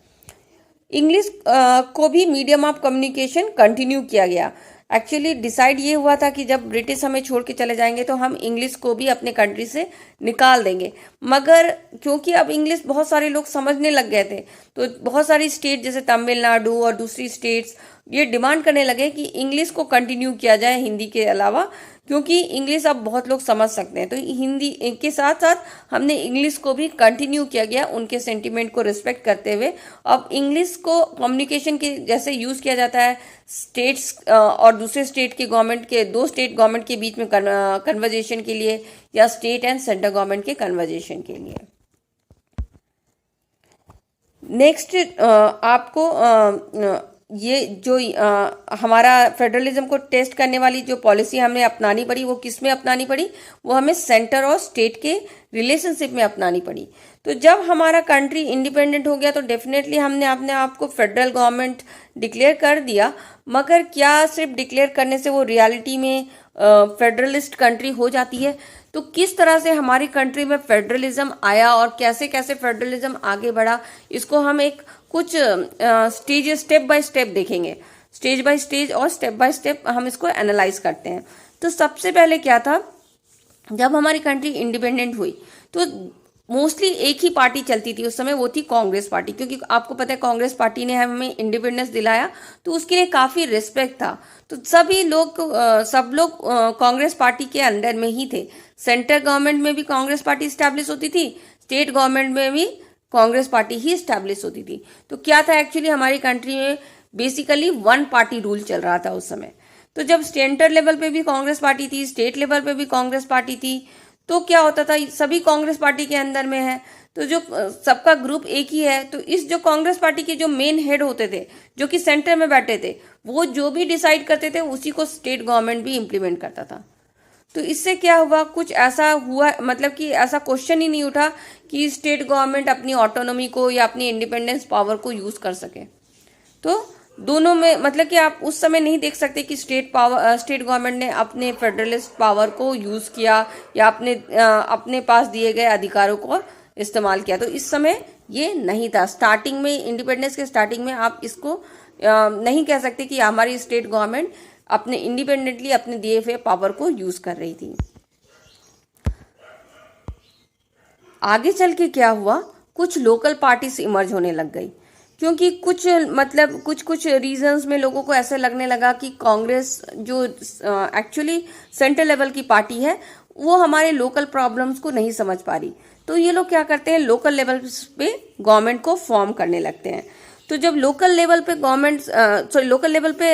इंग्लिश को भी मीडियम ऑफ कम्युनिकेशन कंटिन्यू किया गया। एक्चुअली डिसाइड ये हुआ था कि जब ब्रिटिश हमें छोड़ के चले जाएंगे तो हम इंग्लिश को भी अपने कंट्री से निकाल देंगे, मगर क्योंकि अब इंग्लिश बहुत सारे लोग समझने लग गए थे तो बहुत सारी स्टेट जैसे तमिलनाडु और दूसरी स्टेट्स ये डिमांड करने लगे कि इंग्लिश को कंटिन्यू किया जाए हिंदी के अलावा, क्योंकि इंग्लिश अब बहुत लोग समझ सकते हैं। तो हिंदी के साथ साथ हमने इंग्लिश को भी कंटिन्यू किया गया उनके सेंटिमेंट को रिस्पेक्ट करते हुए। अब इंग्लिश को कम्युनिकेशन के जैसे यूज़ किया जाता है स्टेट्स और दूसरे स्टेट के गवर्नमेंट के, दो स्टेट गवर्नमेंट के बीच में कन्वर्जेशन के लिए या स्टेट एंड सेंट्रल गवर्नमेंट के कन्वर्जेशन के लिए। नेक्स्ट आपको ये जो हमारा फेडरलिज्म को टेस्ट करने वाली जो पॉलिसी हमें अपनानी पड़ी वो किस में अपनानी पड़ी, वो हमें सेंटर और स्टेट के रिलेशनशिप में अपनानी पड़ी। तो जब हमारा कंट्री इंडिपेंडेंट हो गया तो डेफिनेटली हमने अपने आप को फेडरल गवर्नमेंट डिक्लेयर कर दिया, मगर क्या सिर्फ डिक्लेयर करने से वो रियलिटी में फेडरलिस्ट कंट्री हो जाती है? तो किस तरह से हमारी कंट्री में फेडरलिज्म आया और कैसे कैसे फेडरलिज्म आगे बढ़ा, इसको हम एक कुछ स्टेप बाय स्टेप देखेंगे। स्टेज बाय स्टेज और स्टेप बाय स्टेप हम इसको एनालाइज करते हैं। तो सबसे पहले क्या था, जब हमारी कंट्री इंडिपेंडेंट हुई तो मोस्टली एक ही पार्टी चलती थी उस समय, वो थी कांग्रेस पार्टी, क्योंकि आपको पता है कांग्रेस पार्टी ने हमें इंडिपेंडेंस दिलाया तो उसके लिए काफ़ी रिस्पेक्ट था। तो सब लोग कांग्रेस पार्टी के अंडर में ही थे। सेंट्रल गवर्नमेंट में भी कांग्रेस पार्टी स्टैब्लिश होती थी, स्टेट गवर्नमेंट में भी कांग्रेस पार्टी ही स्टैब्लिश होती थी। तो क्या था एक्चुअली हमारी कंट्री में बेसिकली वन पार्टी रूल चल रहा था उस समय। तो जब सेंटर लेवल पे भी कांग्रेस पार्टी थी, स्टेट लेवल पे भी कांग्रेस पार्टी थी, तो क्या होता था, सभी कांग्रेस पार्टी के अंदर में है, तो जो सबका ग्रुप एक ही है, तो इस जो कांग्रेस पार्टी के जो मेन हेड होते थे, जो कि सेंटर में बैठे थे, वो जो भी डिसाइड करते थे उसी को स्टेट गवर्नमेंट भी इम्प्लीमेंट करता था। तो इससे क्या हुआ, कुछ ऐसा हुआ, मतलब कि ऐसा क्वेश्चन ही नहीं उठा कि स्टेट गवर्नमेंट अपनी ऑटोनॉमी को या अपनी इंडिपेंडेंस पावर को यूज कर सके। तो दोनों में मतलब कि आप उस समय नहीं देख सकते कि स्टेट गवर्नमेंट ने अपने फेडरलिस्ट पावर को यूज किया या अपने पास दिए गए अधिकारों को इस्तेमाल किया। तो इस समय ये नहीं था। स्टार्टिंग में, इंडिपेंडेंस के स्टार्टिंग में आप इसको नहीं कह सकते कि हमारी स्टेट गवर्नमेंट अपने इंडिपेंडेंटली अपने दिए हुए पावर को यूज कर रही थी। आगे चल के क्या हुआ, कुछ लोकल पार्टीज इमर्ज होने लग गई, क्योंकि कुछ रीजंस में लोगों को ऐसे लगने लगा कि कांग्रेस जो एक्चुअली सेंट्रल लेवल की पार्टी है, वो हमारे लोकल प्रॉब्लम्स को नहीं समझ पा रही। तो ये लोग क्या करते हैं, लोकल लेवल पे गवर्नमेंट को फॉर्म करने लगते हैं। तो जब लोकल लेवल पे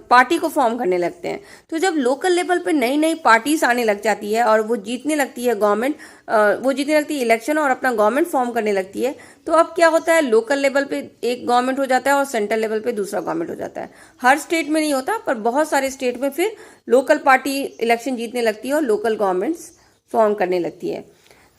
पार्टी को फॉर्म करने लगते हैं, तो जब लोकल लेवल पे नई नई पार्टीज आने लग जाती है और वो जीतने लगती है इलेक्शन और अपना गवर्नमेंट फॉर्म करने लगती है, तो अब क्या होता है, लोकल लेवल पे एक गवर्नमेंट हो जाता है और सेंट्रल लेवल पे दूसरा गवर्नमेंट हो जाता है। हर स्टेट में नहीं होता, पर बहुत सारे स्टेट में फिर लोकल पार्टी इलेक्शन जीतने लगती है और लोकल गवर्नमेंट्स फॉर्म करने लगती है।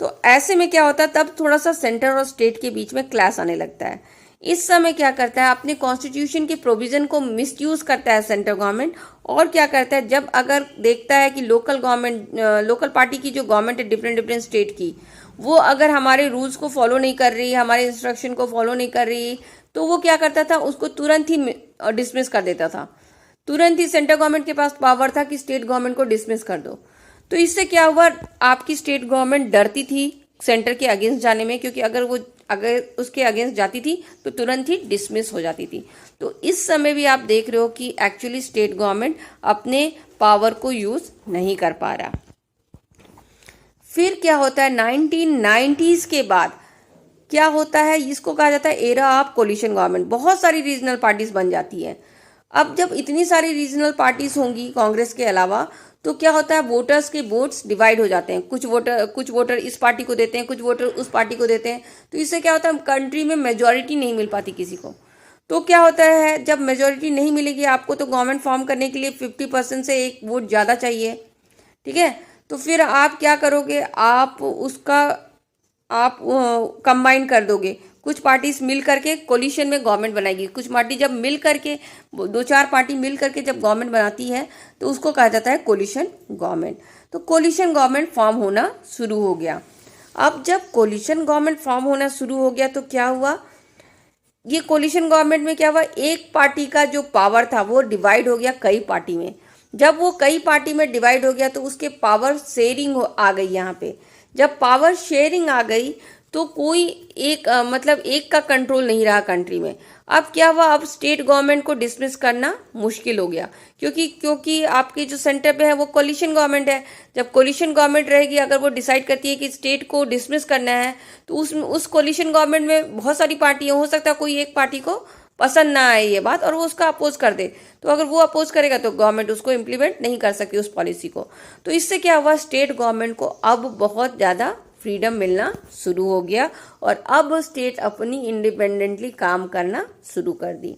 तो ऐसे में क्या होता है, तब थोड़ा सा सेंटर और स्टेट के बीच में क्लैश आने लगता है। इस समय क्या करता है, अपने कॉन्स्टिट्यूशन के प्रोविजन को मिसयूज करता है सेंट्रल गवर्नमेंट, और क्या करता है, जब अगर देखता है कि लोकल पार्टी की जो गवर्नमेंट है डिफरेंट स्टेट की, वो अगर हमारे रूल्स को फॉलो नहीं कर रही, हमारे इंस्ट्रक्शन को फॉलो नहीं कर रही, तो वो क्या करता था, उसको तुरंत ही डिसमिस कर देता था। तुरंत ही सेंट्रल गवर्नमेंट के पास पावर था कि स्टेट गवर्नमेंट को डिसमिस कर दो। तो इससे क्या हुआ, आपकी स्टेट गवर्नमेंट डरती थी सेंटर के अगेंस्ट जाने में, क्योंकि अगर उसके अगेंस्ट जाती थी तो तुरंत ही डिसमिस हो जाती थी। तो इस समय भी आप देख रहे हो कि एक्चुअली स्टेट गवर्नमेंट अपने पावर को यूज नहीं कर पा रहा। फिर क्या होता है, 1990s के बाद क्या होता है, इसको कहा जाता है एरा ऑफ कोलिशन गवर्नमेंट। बहुत सारी रीजनल पार्टीज बन जाती है। अब जब इतनी सारी रीजनल पार्टीज होंगी कांग्रेस के अलावा, तो क्या होता है, वोटर्स के वोट्स डिवाइड हो जाते हैं। कुछ वोटर इस पार्टी को देते हैं, कुछ वोटर उस पार्टी को देते हैं। तो इससे क्या होता है, कंट्री में मेजॉरिटी नहीं मिल पाती किसी को। तो क्या होता है, जब मेजॉरिटी नहीं मिलेगी आपको, तो गवर्नमेंट फॉर्म करने के लिए 50% से एक वोट ज़्यादा चाहिए, ठीक है। तो फिर आप क्या करोगे, आप कंबाइन कर दोगे। कुछ पार्टीज मिल करके कोलिशन में गवर्नमेंट बनाएगी। कुछ पार्टी जब मिल करके, 2-4 पार्टी मिल करके जब गवर्नमेंट बनाती है, तो उसको कहा जाता है कोलिशन गवर्नमेंट। तो कोलिशन गवर्नमेंट फॉर्म होना शुरू हो गया। अब जब कोलिशन गवर्नमेंट फॉर्म होना शुरू हो गया, तो क्या हुआ, ये कोलिशन गवर्नमेंट में क्या हुआ, एक पार्टी का जो पावर था वो डिवाइड हो गया कई पार्टी में। जब वो कई पार्टी में डिवाइड हो गया, तो उसके पावर शेयरिंग आ गई। यहाँ पे जब पावर शेयरिंग आ गई, तो कोई एक का कंट्रोल नहीं रहा कंट्री में। अब क्या हुआ, अब स्टेट गवर्नमेंट को डिसमिस करना मुश्किल हो गया, क्योंकि आपके जो सेंटर पे है वो कोलिशन गवर्नमेंट है। जब कोलिशन गवर्नमेंट रहेगी, अगर वो डिसाइड करती है कि स्टेट को डिसमिस करना है, तो उस कोलिशन गवर्नमेंट में बहुत सारी पार्टियां, हो सकता है कोई एक पार्टी को पसंद ना आए ये बात और वो उसका अपोज कर दे। तो अगर वो अपोज करेगा तो गवर्नमेंट उसको इम्प्लीमेंट नहीं कर सकती उस पॉलिसी को। तो इससे क्या हुआ, स्टेट गवर्नमेंट को अब बहुत ज़्यादा फ्रीडम मिलना शुरू हो गया और अब स्टेट अपनी इंडिपेंडेंटली काम करना शुरू कर दी।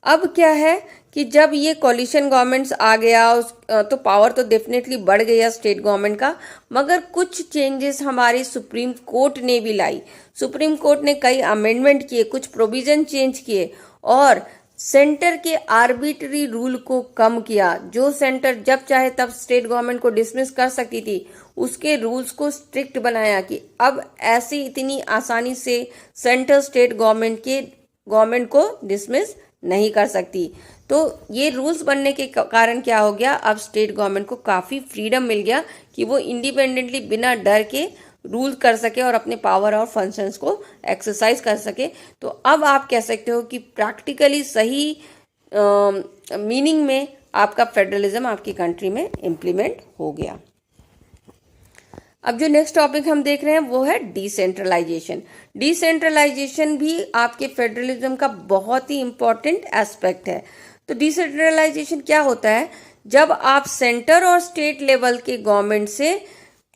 अब क्या है कि जब ये कोलिशन गवर्नमेंट्स आ गया, तो पावर तो डेफिनेटली बढ़ गया स्टेट गवर्नमेंट का, मगर कुछ चेंजेस हमारी सुप्रीम कोर्ट ने भी लाई। सुप्रीम कोर्ट ने कई अमेंडमेंट किए, कुछ प्रोविजन चेंज किए और सेंटर के आर्बिट्री रूल को कम किया। जो सेंटर जब चाहे तब स्टेट गवर्नमेंट को डिसमिस कर सकती थी, उसके रूल्स को स्ट्रिक्ट बनाया कि अब ऐसे इतनी आसानी से सेंटर स्टेट गवर्नमेंट को डिसमिस नहीं कर सकती। तो ये रूल्स बनने के कारण क्या हो गया, अब स्टेट गवर्नमेंट को काफ़ी फ्रीडम मिल गया कि वो इंडिपेंडेंटली बिना डर के रूल कर सके और अपने पावर और फंक्शंस को एक्सरसाइज कर सके। तो अब आप कह सकते हो कि प्रैक्टिकली सही मीनिंग में आपका फेडरलिज्म आपकी कंट्री में इम्प्लीमेंट हो गया। अब जो नेक्स्ट टॉपिक हम देख रहे हैं वो है डिसेंट्रलाइजेशन। डिसेंट्रलाइजेशन भी आपके फेडरलिज्म का बहुत ही इंपॉर्टेंट एस्पेक्ट है। तो डिसेंट्रलाइजेशन क्या होता है, जब आप सेंटर और स्टेट लेवल के गवर्नमेंट से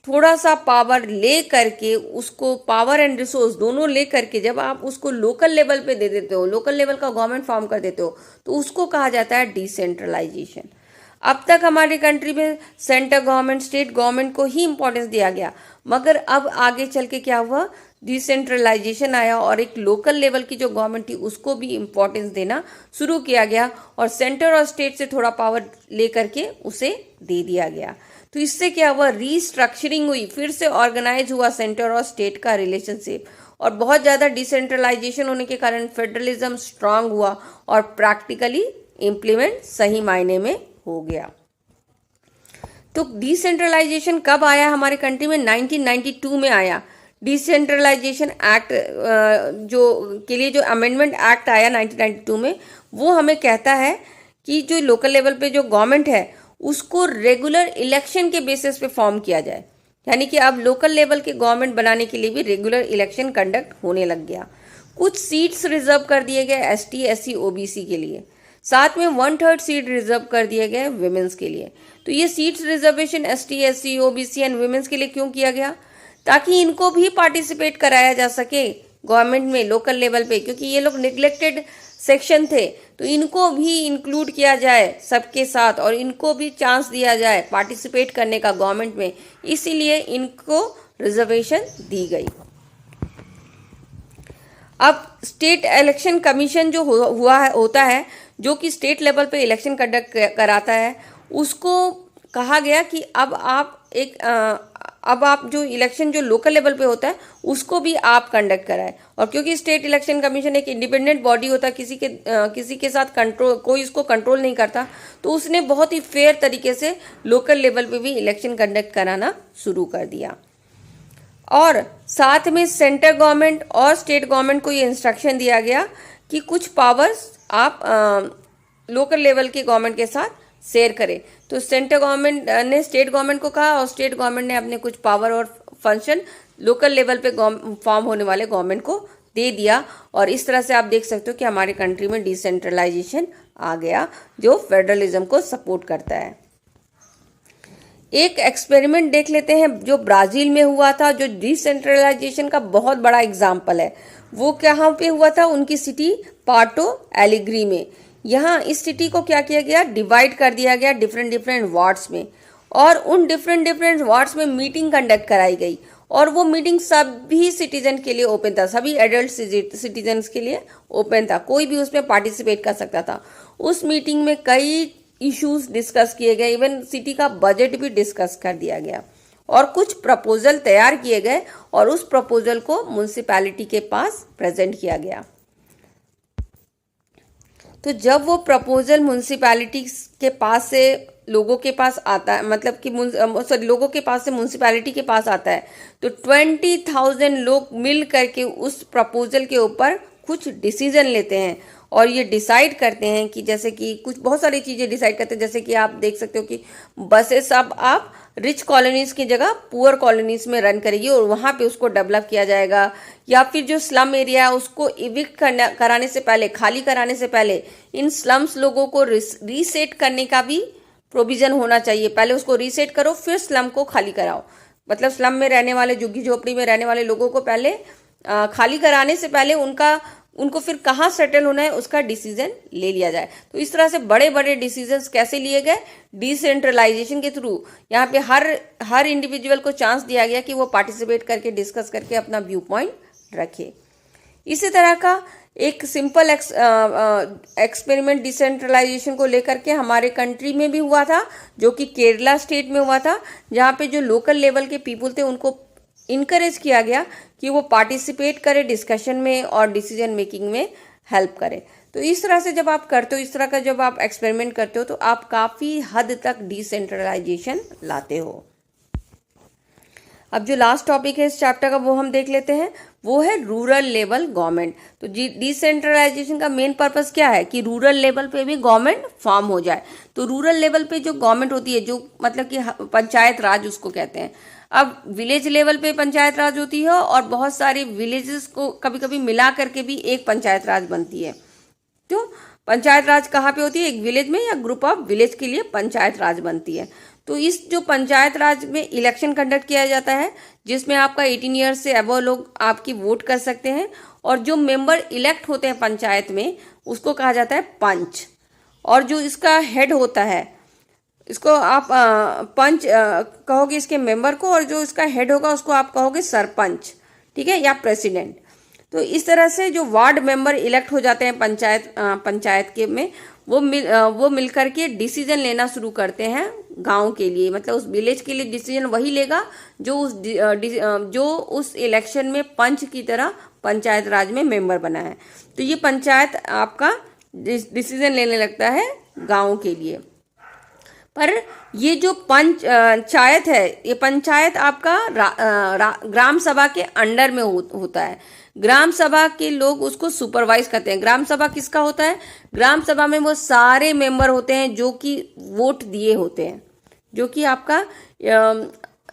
थोड़ा सा पावर ले करके, उसको पावर एंड रिसोर्स दोनों ले करके जब आप उसको लोकल लेवल पे दे देते हो, लोकल लेवल का गवर्नमेंट फॉर्म कर देते हो, तो उसको कहा जाता है डिसेंट्रलाइजेशन। अब तक हमारी कंट्री में सेंटर गवर्नमेंट, स्टेट गवर्नमेंट को ही इंपॉर्टेंस दिया गया, मगर अब आगे चल के क्या हुआ, डिसेंट्रलाइजेशन आया और एक लोकल लेवल की जो गवर्नमेंट थी उसको भी इंपॉर्टेंस देना शुरू किया गया और सेंटर और स्टेट से थोड़ा पावर लेकर के उसे दे दिया गया। तो इससे क्या हुआ, रीस्ट्रक्चरिंग हुई, फिर से ऑर्गेनाइज हुआ सेंटर और स्टेट का रिलेशनशिप, और बहुत ज़्यादा डिसेंट्रलाइजेशन होने के कारण फेडरलिज्म स्ट्रांग हुआ और प्रैक्टिकली इम्प्लीमेंट सही मायने में हो गया। तो डिसेंट्रलाइजेशन कब आया हमारे कंट्री में, 1992 में आया। डिसेंट्रलाइजेशन एक्ट जो के लिए जो अमेंडमेंट एक्ट आया 1992 में, वो हमें कहता है कि जो लोकल लेवल पे जो गवर्नमेंट है उसको रेगुलर इलेक्शन के बेसिस पे फॉर्म किया जाए, यानी कि अब लोकल लेवल के गवर्नमेंट बनाने के लिए भी रेगुलर इलेक्शन कंडक्ट होने लग गया। कुछ सीट्स रिजर्व कर दिए गए एसटी, एससी, ओबीसी के लिए, साथ में 1/3 सीट रिजर्व कर दिए गए विमेंस के लिए। तो ये seats reservation ST, SC, OBC and women's के लिए क्यों किया गया, ताकि इनको भी पार्टिसिपेट कराया जा सके गवर्नमेंट में लोकल लेवल पे, क्योंकि ये लोग निग्लेक्टेड सेक्शन थे, तो इनको भी इंक्लूड किया जाए सबके साथ और इनको भी चांस दिया जाए पार्टिसिपेट करने का गवर्नमेंट में, इसीलिए इनको रिजर्वेशन दी गई। अब स्टेट इलेक्शन कमीशन जो होता है, जो कि स्टेट लेवल पे इलेक्शन कंडक्ट कराता है, उसको कहा गया कि अब आप जो इलेक्शन जो लोकल लेवल पे होता है उसको भी आप कंडक्ट कराएं। और क्योंकि स्टेट इलेक्शन कमीशन एक इंडिपेंडेंट बॉडी होता है, किसी के साथ कंट्रोल, कोई इसको कंट्रोल नहीं करता, तो उसने बहुत ही फेयर तरीके से लोकल लेवल पे भी इलेक्शन कंडक्ट कराना शुरू कर दिया। और साथ में सेंटर गवर्नमेंट और स्टेट गवर्नमेंट को ये इंस्ट्रक्शन दिया गया कि कुछ पावर्स आप लोकल लेवल के गवर्नमेंट के साथ शेयर करें। तो सेंटर गवर्नमेंट ने स्टेट गवर्नमेंट को कहा और स्टेट गवर्नमेंट ने अपने कुछ पावर और फंक्शन लोकल लेवल पे फॉर्म होने वाले गवर्नमेंट को दे दिया, और इस तरह से आप देख सकते हो कि हमारे कंट्री में डिसेंट्रलाइजेशन आ गया जो फेडरलिज्म को सपोर्ट करता है। एक एक्सपेरिमेंट देख लेते हैं जो ब्राजील में हुआ था, जो डिसेंट्रलाइजेशन का बहुत बड़ा एग्जाम्पल है। वो कहाँ पे हुआ था, उनकी सिटी पार्टो एलिग्री में। यहाँ इस सिटी को क्या किया गया, डिवाइड कर दिया गया डिफरेंट वार्ड्स में, और उन डिफरेंट वार्ड्स में मीटिंग कंडक्ट कराई गई, और वो मीटिंग सभी सिटीजन के लिए ओपन था, सभी एडल्ट सिटीजन्स के लिए ओपन था, कोई भी उसमें पार्टिसिपेट कर सकता था। उस मीटिंग में कई इश्यूज डिस्कस किए गए, इवन सिटी का बजट भी डिस्कस कर दिया गया, और कुछ प्रपोजल तैयार किए गए और उस प्रपोजल को म्युनिसिपैलिटी के पास प्रेजेंट किया गया। तो जब वो प्रपोजल म्युनिसिपैलिटी के पास से लोगों के पास आता है, मतलब कि लोगों के पास से म्युनिसिपैलिटी के पास आता है, तो 20,000 लोग मिल करके उस प्रपोजल के ऊपर कुछ डिसीजन लेते हैं और ये डिसाइड करते हैं कि जैसे कि कुछ बहुत सारी चीज़ें डिसाइड करते हैं, जैसे कि आप देख सकते हो कि बसेस अब आप रिच कॉलोनीज़ की जगह पुअर कॉलोनीज़ में रन करेगी और वहाँ पे उसको डेवलप किया जाएगा, या फिर जो स्लम एरिया है उसको इविक्ट कराने से पहले, खाली कराने से पहले इन स्लम्स लोगों को रीसेट करने का भी प्रोविज़न होना चाहिए। पहले उसको रीसेट करो फिर स्लम को खाली कराओ, मतलब स्लम में रहने वाले, झुग्गी झोपड़ी में रहने वाले लोगों को पहले खाली कराने से पहले उनको फिर कहाँ सेटल होना है उसका डिसीजन ले लिया जाए। तो इस तरह से बड़े बड़े डिसीजंस कैसे लिए गए, डिसेंट्रलाइजेशन के थ्रू। यहाँ पे हर इंडिविजुअल को चांस दिया गया कि वो पार्टिसिपेट करके डिस्कस करके अपना व्यू पॉइंट रखे। इसी तरह का एक सिंपल एक्सपेरिमेंट डिसेंट्रलाइजेशन को लेकर के हमारे कंट्री में भी हुआ था, जो कि केरला स्टेट में हुआ था, जहाँ पे जो लोकल लेवल के पीपल थे उनको इनकरेज किया गया कि वो पार्टिसिपेट करें डिस्कशन में और डिसीजन मेकिंग में हेल्प करें। तो इस तरह से जब आप करते हो, इस तरह का जब आप एक्सपेरिमेंट करते हो, तो आप काफ़ी हद तक डिसेंट्रलाइजेशन लाते हो। अब जो लास्ट टॉपिक है इस चैप्टर का वो हम देख लेते हैं, वो है रूरल लेवल गवर्नमेंट। तो डिसेंट्रलाइजेशन का मेन पर्पस क्या है कि रूरल लेवल पे भी गवर्नमेंट फॉर्म हो जाए। तो रूरल लेवल पे जो गवर्नमेंट होती है, जो मतलब कि पंचायत राज उसको कहते हैं, अब विलेज लेवल पे पंचायत राज होती है और बहुत सारे विलेजेस को कभी कभी मिला करके भी एक पंचायत राज बनती है। तो पंचायत राज कहाँ पे होती है? एक विलेज में या ग्रुप ऑफ विलेज के लिए पंचायत राज बनती है। तो इस जो पंचायत राज में इलेक्शन कंडक्ट किया जाता है जिसमें आपका 18 ईयर्स से अबव लोग आपकी वोट कर सकते हैं, और जो मेंबर इलेक्ट होते हैं पंचायत में उसको कहा जाता है पंच, और जो इसका हेड होता है इसको आप पंच कहोगे इसके मेंबर को, और जो इसका हेड होगा उसको आप कहोगे सरपंच, ठीक है, या प्रेसिडेंट। तो इस तरह से जो वार्ड मेंबर इलेक्ट हो जाते हैं पंचायत के में, वो मिल करके डिसीजन लेना शुरू करते हैं गांव के लिए, मतलब उस विलेज के लिए डिसीजन वही लेगा जो उस इलेक्शन में पंच की तरह पंचायत राज में मेंबर बना है। तो ये पंचायत आपका डिसीजन लेने लगता है गांव के लिए। पर ये जो पंचायत है, ये पंचायत आपका ग्राम सभा के अंडर में होता है। ग्राम सभा के लोग उसको सुपरवाइज करते हैं। ग्राम सभा किसका होता है? ग्राम सभा में वो सारे मेंबर होते हैं जो कि वोट दिए होते हैं, जो कि आपका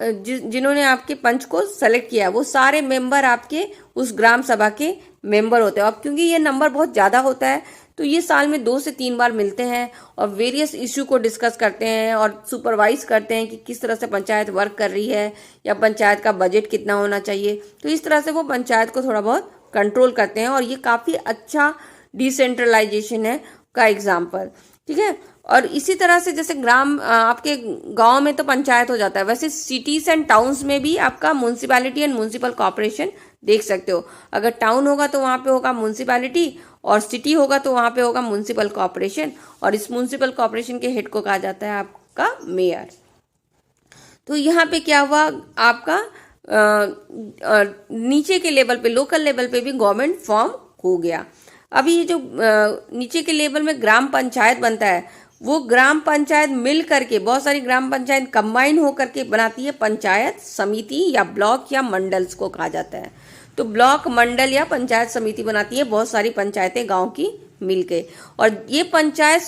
जिन्होंने आपके पंच को सेलेक्ट किया, वो सारे मेंबर आपके उस ग्राम सभा के मेंबर होते हैं। अब क्योंकि ये नंबर बहुत ज़्यादा होता है तो ये साल में 2 से 3 बार मिलते हैं और वेरियस इश्यू को डिस्कस करते हैं और सुपरवाइज करते हैं कि किस तरह से पंचायत वर्क कर रही है या पंचायत का बजट कितना होना चाहिए। तो इस तरह से वो पंचायत को थोड़ा बहुत कंट्रोल करते हैं और ये काफ़ी अच्छा डिसेंट्रलाइजेशन है का एग्जाम्पल, ठीक है। और इसी तरह से जैसे आपके गांव में तो पंचायत हो जाता है, वैसे सिटीज एंड टाउन्स में भी आपका म्यूनसिपैलिटी एंड म्यूनसिपल कॉर्पोरेशन देख सकते हो। अगर टाउन होगा तो वहाँ पे होगा म्यूनसिपैलिटी, और सिटी होगा तो वहाँ पे होगा म्यूनसिपल कॉर्पोरेशन, और इस म्यूनसिपल कॉर्पोरेशन के हेड को कहा जाता है आपका मेयर। तो यहाँ पे क्या हुआ, आपका नीचे के लेवल पे, लोकल लेवल पे भी गवर्नमेंट फॉर्म हो गया। अभी ये जो नीचे के लेवल में ग्राम पंचायत बनता है, वो ग्राम पंचायत मिल करके, बहुत सारी ग्राम पंचायत कंबाइन होकर के बनाती है पंचायत समिति या ब्लॉक या मंडल्स को कहा जाता है। तो ब्लॉक, मंडल या पंचायत समिति बनाती है बहुत सारी पंचायतें गांव की मिलके, और ये पंचायत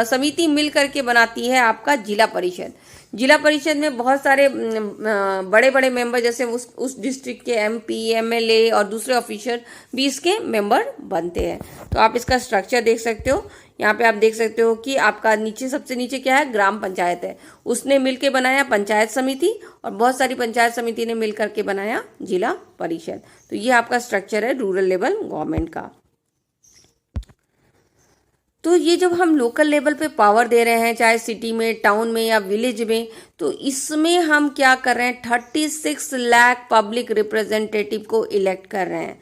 समिति मिल करके बनाती है आपका जिला परिषद। जिला परिषद में बहुत सारे बड़े बड़े मेंबर, जैसे उस डिस्ट्रिक्ट के MP, MLA और दूसरे ऑफिसर भी इसके मेंबर बनते हैं। तो आप इसका स्ट्रक्चर देख सकते हो। यहाँ पे आप देख सकते हो कि आपका नीचे, सबसे नीचे क्या है, ग्राम पंचायत है, उसने मिलके बनाया पंचायत समिति, और बहुत सारी पंचायत समिति ने मिल करके बनाया जिला परिषद। तो ये आपका स्ट्रक्चर है रूरल लेवल गवर्नमेंट का। तो ये जब हम लोकल लेवल पे पावर दे रहे हैं, चाहे सिटी में, टाउन में या विलेज में, तो इसमें हम क्या कर रहे हैं, 36 लाख पब्लिक रिप्रेजेंटेटिव को इलेक्ट कर रहे हैं।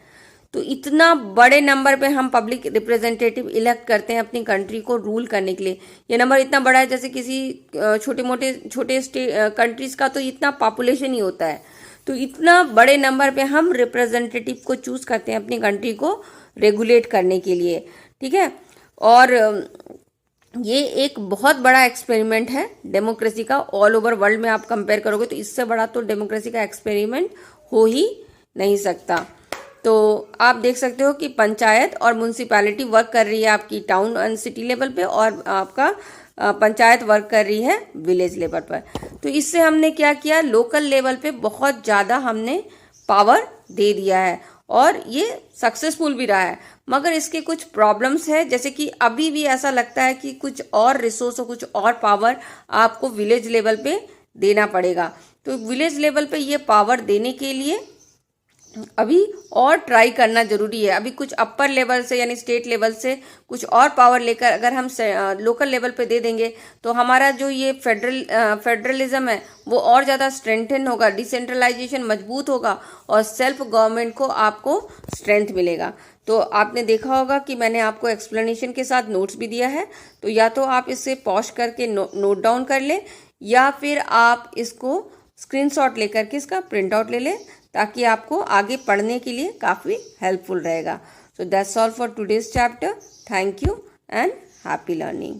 तो इतना बड़े नंबर पे हम पब्लिक रिप्रेजेंटेटिव इलेक्ट करते हैं अपनी कंट्री को रूल करने के लिए। ये नंबर इतना बड़ा है, जैसे किसी छोटे कंट्रीज का तो इतना पॉपुलेशन ही होता है। तो इतना बड़े नंबर पे हम रिप्रेजेंटेटिव को चूज करते हैं अपनी कंट्री को रेगुलेट करने के लिए, ठीक है। और ये एक बहुत बड़ा एक्सपेरिमेंट है डेमोक्रेसी का। ऑल ओवर वर्ल्ड में आप कंपेयर करोगे तो इससे बड़ा तो डेमोक्रेसी का एक्सपेरिमेंट हो ही नहीं सकता। तो आप देख सकते हो कि पंचायत और म्यूनसिपैलिटी वर्क कर रही है आपकी टाउन एंड सिटी लेवल पे, और आपका पंचायत वर्क कर रही है विलेज लेवल पर। तो इससे हमने क्या किया, लोकल लेवल पे बहुत ज़्यादा हमने पावर दे दिया है, और ये सक्सेसफुल भी रहा है। मगर इसके कुछ प्रॉब्लम्स है, जैसे कि अभी भी ऐसा लगता है कि कुछ और रिसोर्स और कुछ और पावर आपको विलेज लेवल पे देना पड़ेगा। तो विलेज लेवल पे ये पावर देने के लिए अभी और ट्राई करना जरूरी है। अभी कुछ अपर लेवल से यानी स्टेट लेवल से कुछ और पावर लेकर अगर हम लोकल लेवल पे दे देंगे तो हमारा जो ये फेडरलिज्म है वो और ज़्यादा स्ट्रेंथन होगा, डिसेंट्रलाइजेशन मजबूत होगा, और सेल्फ गवर्नमेंट को आपको स्ट्रेंथ मिलेगा। तो आपने देखा होगा कि मैंने आपको एक्सप्लेनेशन के साथ नोट्स भी दिया है, तो या तो आप इससे पॉज करके नोट डाउन कर ले, या फिर आप इसको स्क्रीनशॉट लेकर के इसका प्रिंट आउट ले लें, ताकि आपको आगे पढ़ने के लिए काफ़ी हेल्पफुल रहेगा। So that's all for today's chapter. Thank you and happy learning.